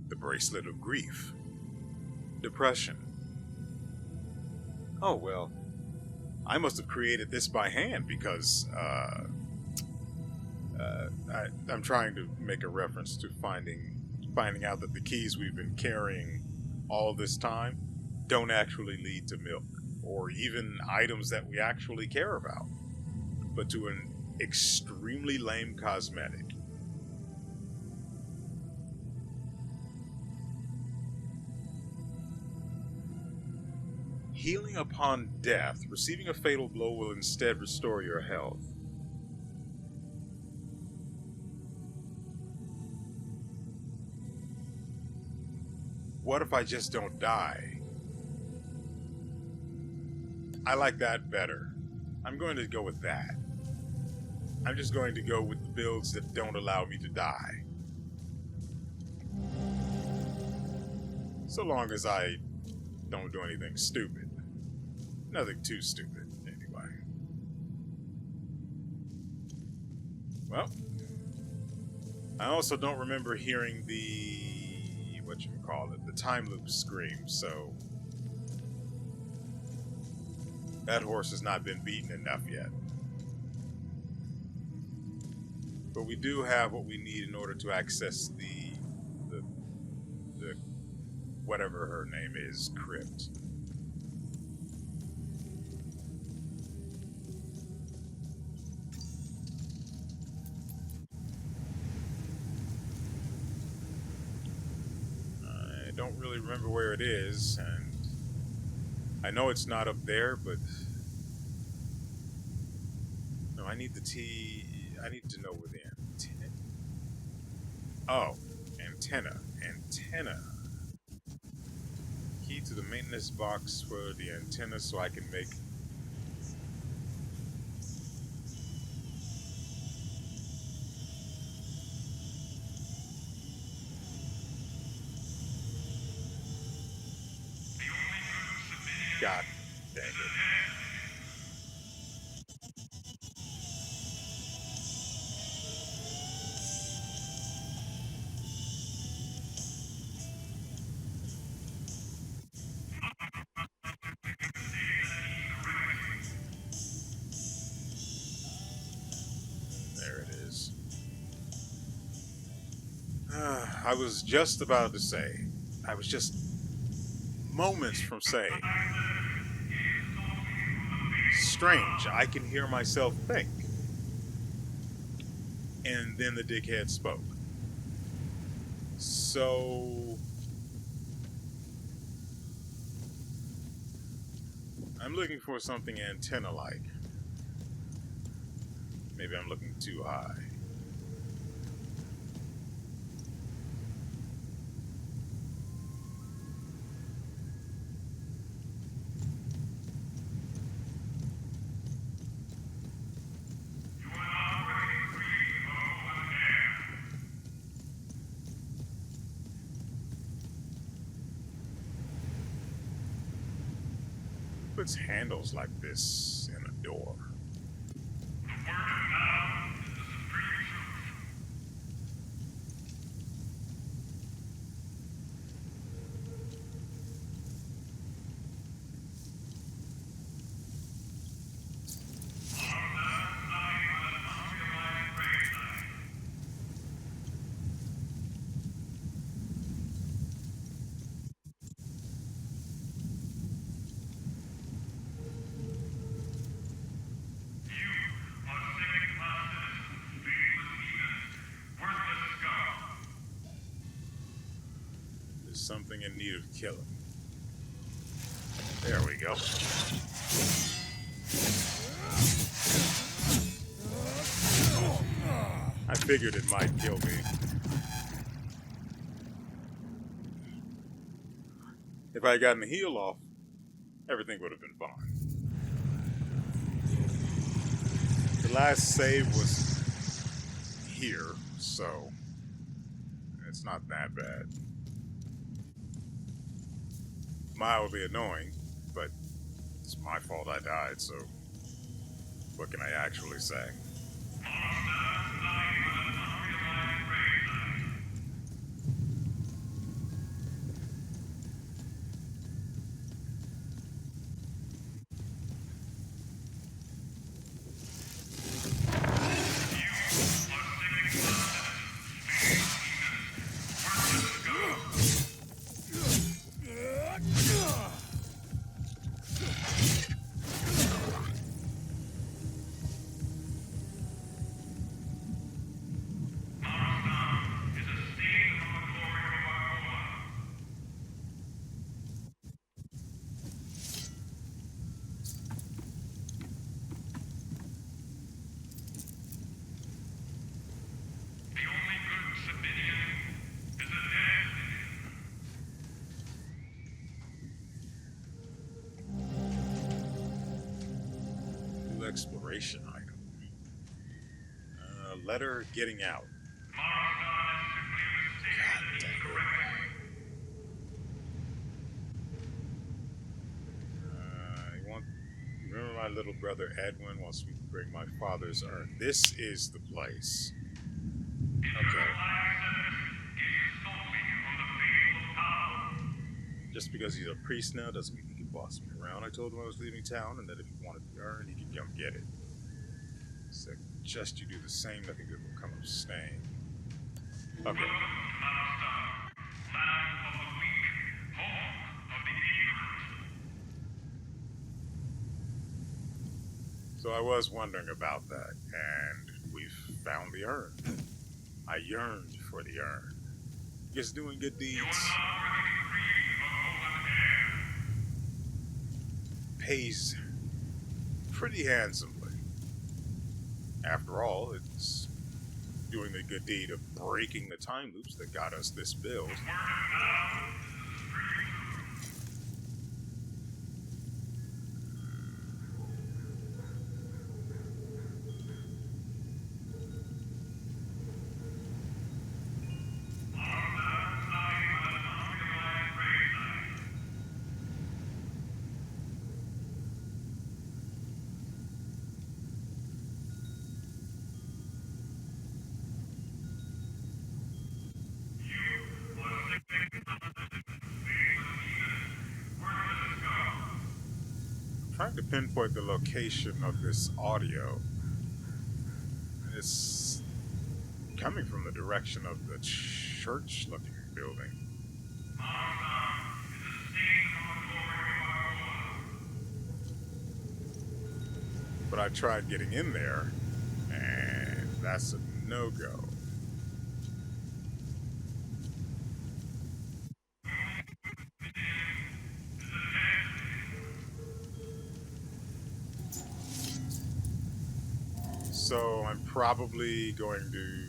the Bracelet of Grief. Depression. Oh, well, I must have created this by hand because, I'm trying to make a reference to finding out that the keys we've been carrying all this time don't actually lead to milk, or even items that we actually care about, but to an extremely lame cosmetic. Healing upon death. Receiving a fatal blow will instead restore your health. What if I just don't die? I like that better. I'm going to go with that. I'm just going to go with the builds that don't allow me to die. So long as I don't do anything stupid. Nothing too stupid, anyway. Well, I also don't remember hearing the, the time loop scream, so That horse has not been beaten enough yet. But we do have what we need in order to access the, the whatever her name is, crypt. I don't really remember where it is, and I know it's not up there, but no, I need the T. I need to know where the antenna. Oh, antenna. Key to the maintenance box for the antenna, so I can make. God dang it. There it is. I was just about to say. I was just moments from saying. Strange, I can hear myself think. And then the dickhead spoke. So I'm looking for something antenna-like. Maybe I'm looking too high. Who puts handles like this in a door? There's something in need of killing. There we go. I figured it might kill me. If I had gotten the heel off, everything would have been fine. The last save was here, so it's not that bad. Mildly annoying, but it's my fault I died, so what can I actually say? Exploration item. Letter getting out. God dang it. Remember my little brother Edwin wants me to bring my father's urn. This is the place. Okay. Just because he's a priest now doesn't mean he can boss me around. I told him I was leaving town and that if he wanted the urn, he could come get it. Suggest you do the same, nothing good will come of staying. Okay. So I was wondering about that, and we've found the urn. I yearned for the urn. Because doing good deeds pays pretty handsomely. After all, it's doing the good deed of breaking the time loops that got us this build. Trying to pinpoint the location of this audio. It's coming from the direction of the church-looking building. But I tried getting in there, and that's a no-go. So I'm probably going to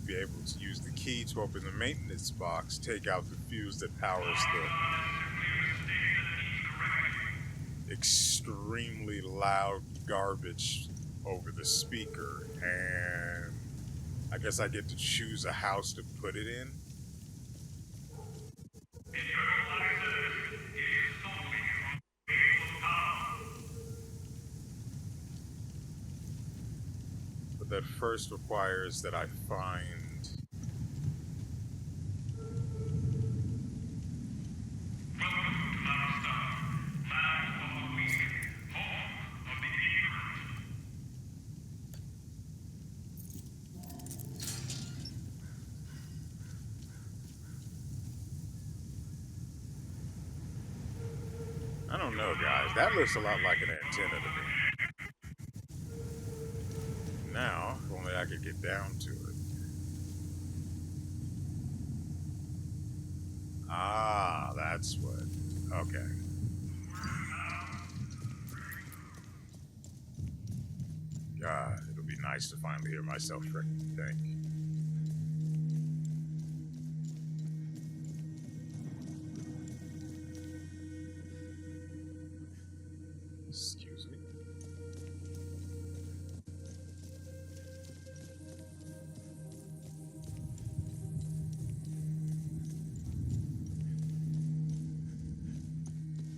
be able to use the key to open the maintenance box, take out the fuse that powers the extremely loud garbage over the speaker, and I guess I get to choose a house to put it in. But that first requires that I find I don't know, guys. That looks a lot like an antenna to me. Now, if only I could get down to it. Ah, that's what. Okay. God, it'll be nice to finally hear myself freaking think. Excuse me.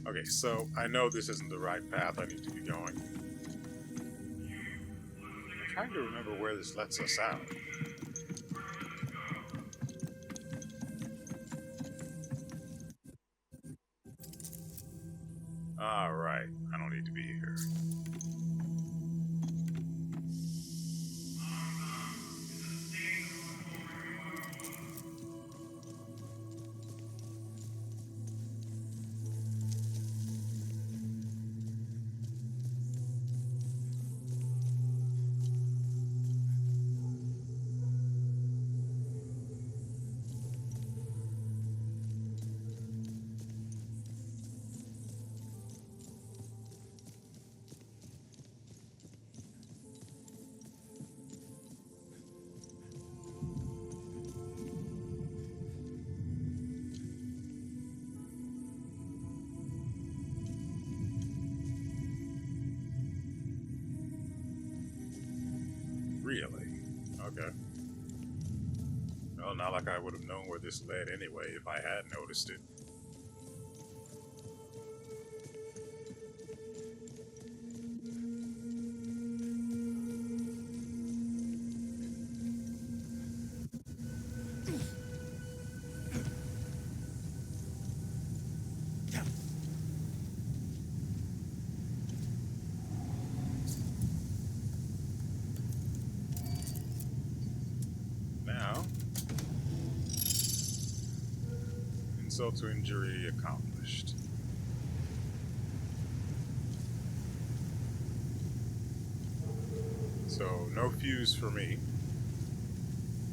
Okay, so I know this isn't the right path I need to be going. I'm trying to remember where this lets us out. Alright, I don't need to be here. Really? Okay. Well, not like I would have known where this led anyway if I had noticed it. Insult to injury accomplished. So, no fuse for me.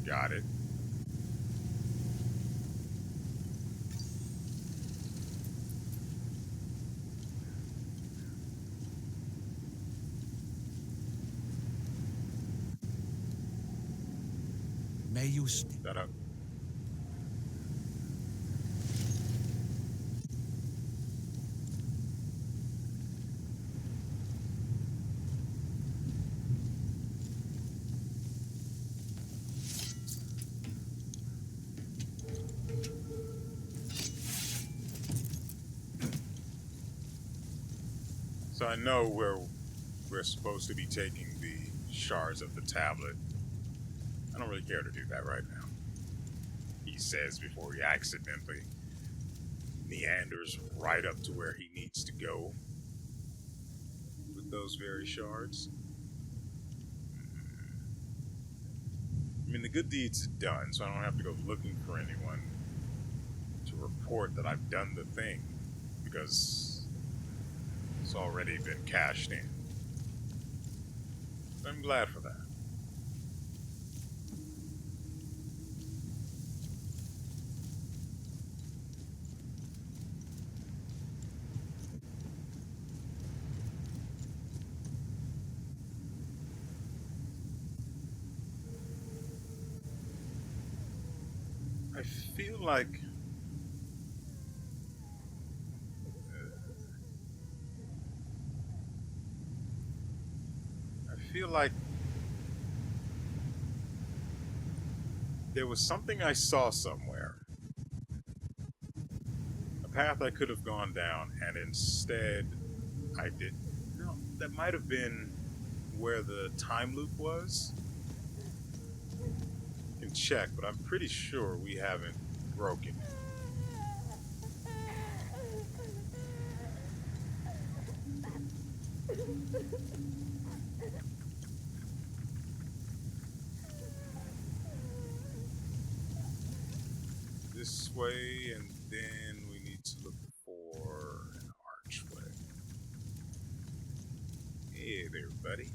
Got it. May you stay. That up. So I know where we're supposed to be taking the shards of the tablet. I don't really care to do that right now. He says before he accidentally meanders right up to where he needs to go with those very shards. I mean, the good deed's done, so I don't have to go looking for anyone to report that I've done the thing, because it's already been cashed in. I'm glad for that. I feel like I feel like there was something I saw somewhere. A path I could have gone down, and instead I didn't. No, that might have been where the time loop was. I can check, but I'm pretty sure we haven't broken it. This way, and then we need to look for an archway. Hey there, buddy.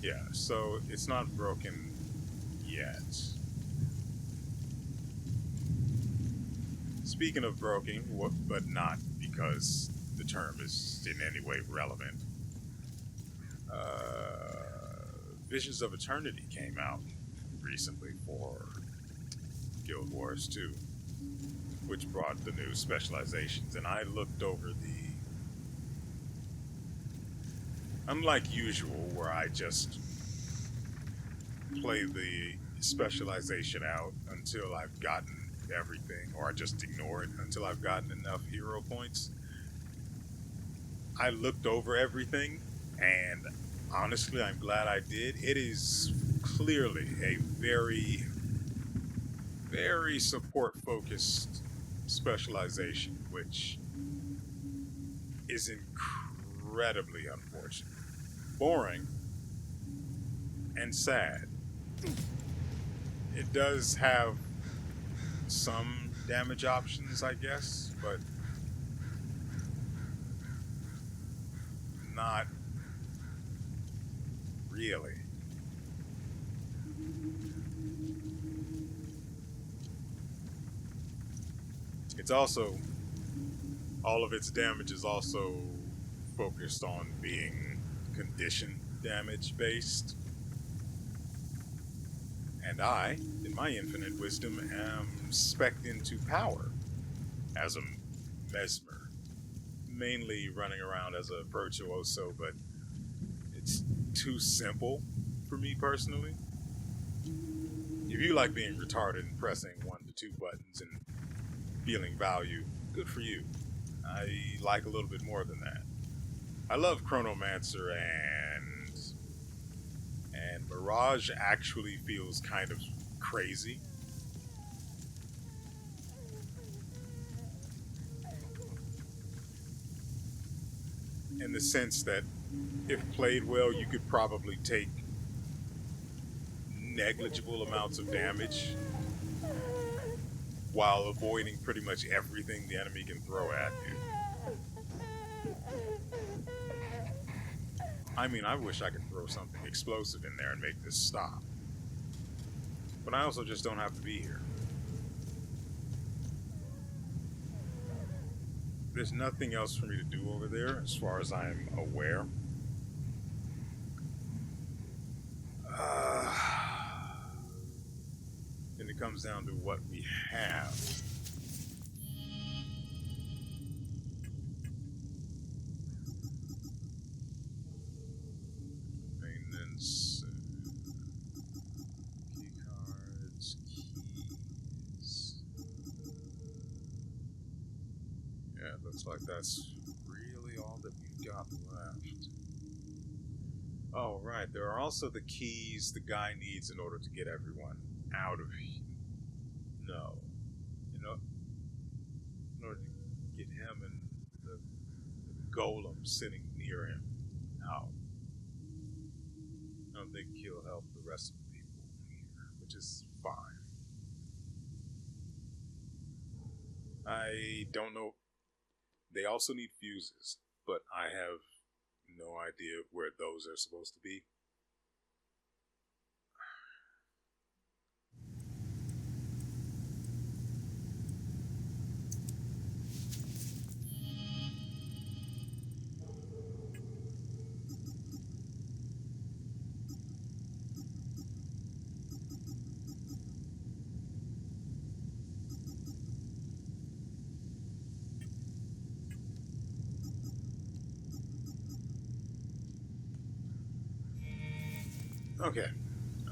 Yeah, so it's not broken yet. Speaking of broken, but not because the term is in any way relevant. Visions of Eternity came out recently for Guild Wars 2, which brought the new specializations, and I looked over the... Unlike usual, where I just play the specialization out until I've gotten everything, or I just ignore it until I've gotten enough hero points, I looked over everything, and honestly, I'm glad I did. It is clearly a very, very support-focused specialization, which is incredibly unfortunate. Boring and sad. It does have some damage options, I guess, but not really. It's also, all of its damage is also focused on being condition damage based. And I, in my infinite wisdom, am spec'd into power as a mesmer. Mainly running around as a virtuoso, but it's too simple for me personally. If you like being retarded and pressing 1 to 2 buttons and feeling value, good for you. I like a little bit more than that. I love Chronomancer, and Mirage actually feels kind of crazy. In the sense that if played well, you could probably take negligible amounts of damage while avoiding pretty much everything the enemy can throw at you. I mean, I wish I could throw something explosive in there and make this stop. But I also just don't have to be here. There's nothing else for me to do over there, as far as I'm aware. And it comes down to what we have. Maintenance, key cards, keys. Yeah, it looks like that's really all that we've got left. Oh, right. There are also the keys the guy needs in order to get everyone out of here. No. You know, in order to get him and the golem sitting near him out. I don't think he'll help the rest of the people here, which is fine. I don't know. They also need fuses, but I have no idea where those are supposed to be. Okay,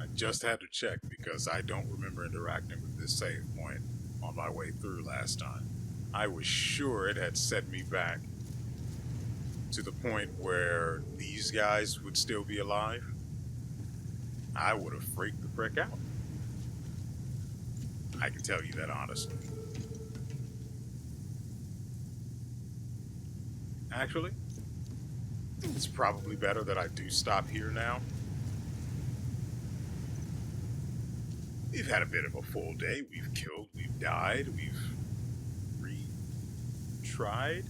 I just had to check because I don't remember interacting with this save point on my way through last time. I was sure it had set me back to the point where these guys would still be alive. I would have freaked the frick out. I can tell you that honestly. Actually, it's probably better that I do stop here now. We've had a bit of a full day. We've killed, we've died, we've retried.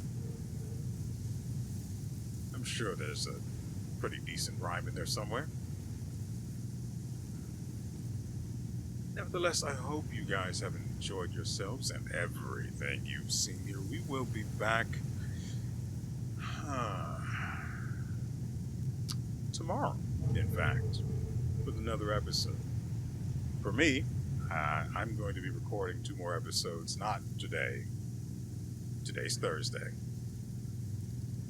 I'm sure there's a pretty decent rhyme in there somewhere. Nevertheless, I hope you guys have enjoyed yourselves and everything you've seen here. We will be back tomorrow, in fact, with another episode. For me, I'm going to be recording 2 more episodes, not today. Today's Thursday.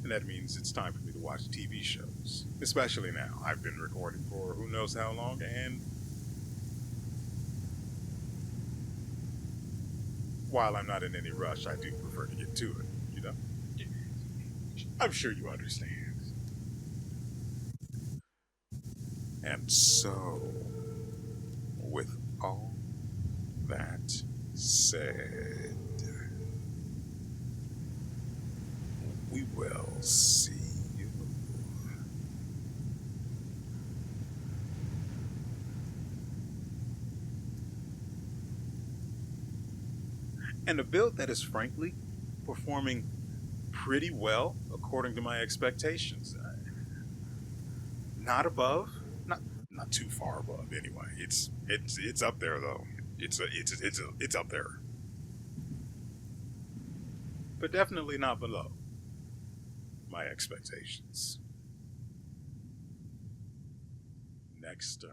And that means it's time for me to watch TV shows. Especially now. I've been recording for who knows how long, and while I'm not in any rush, I do prefer to get to it, you know? I'm sure you understand. And so, with all that said, we will see you. And a build that is frankly performing pretty well according to my expectations. Not above, not too far above anyway. It's up there though. It's up there. But definitely not below my expectations. Next time.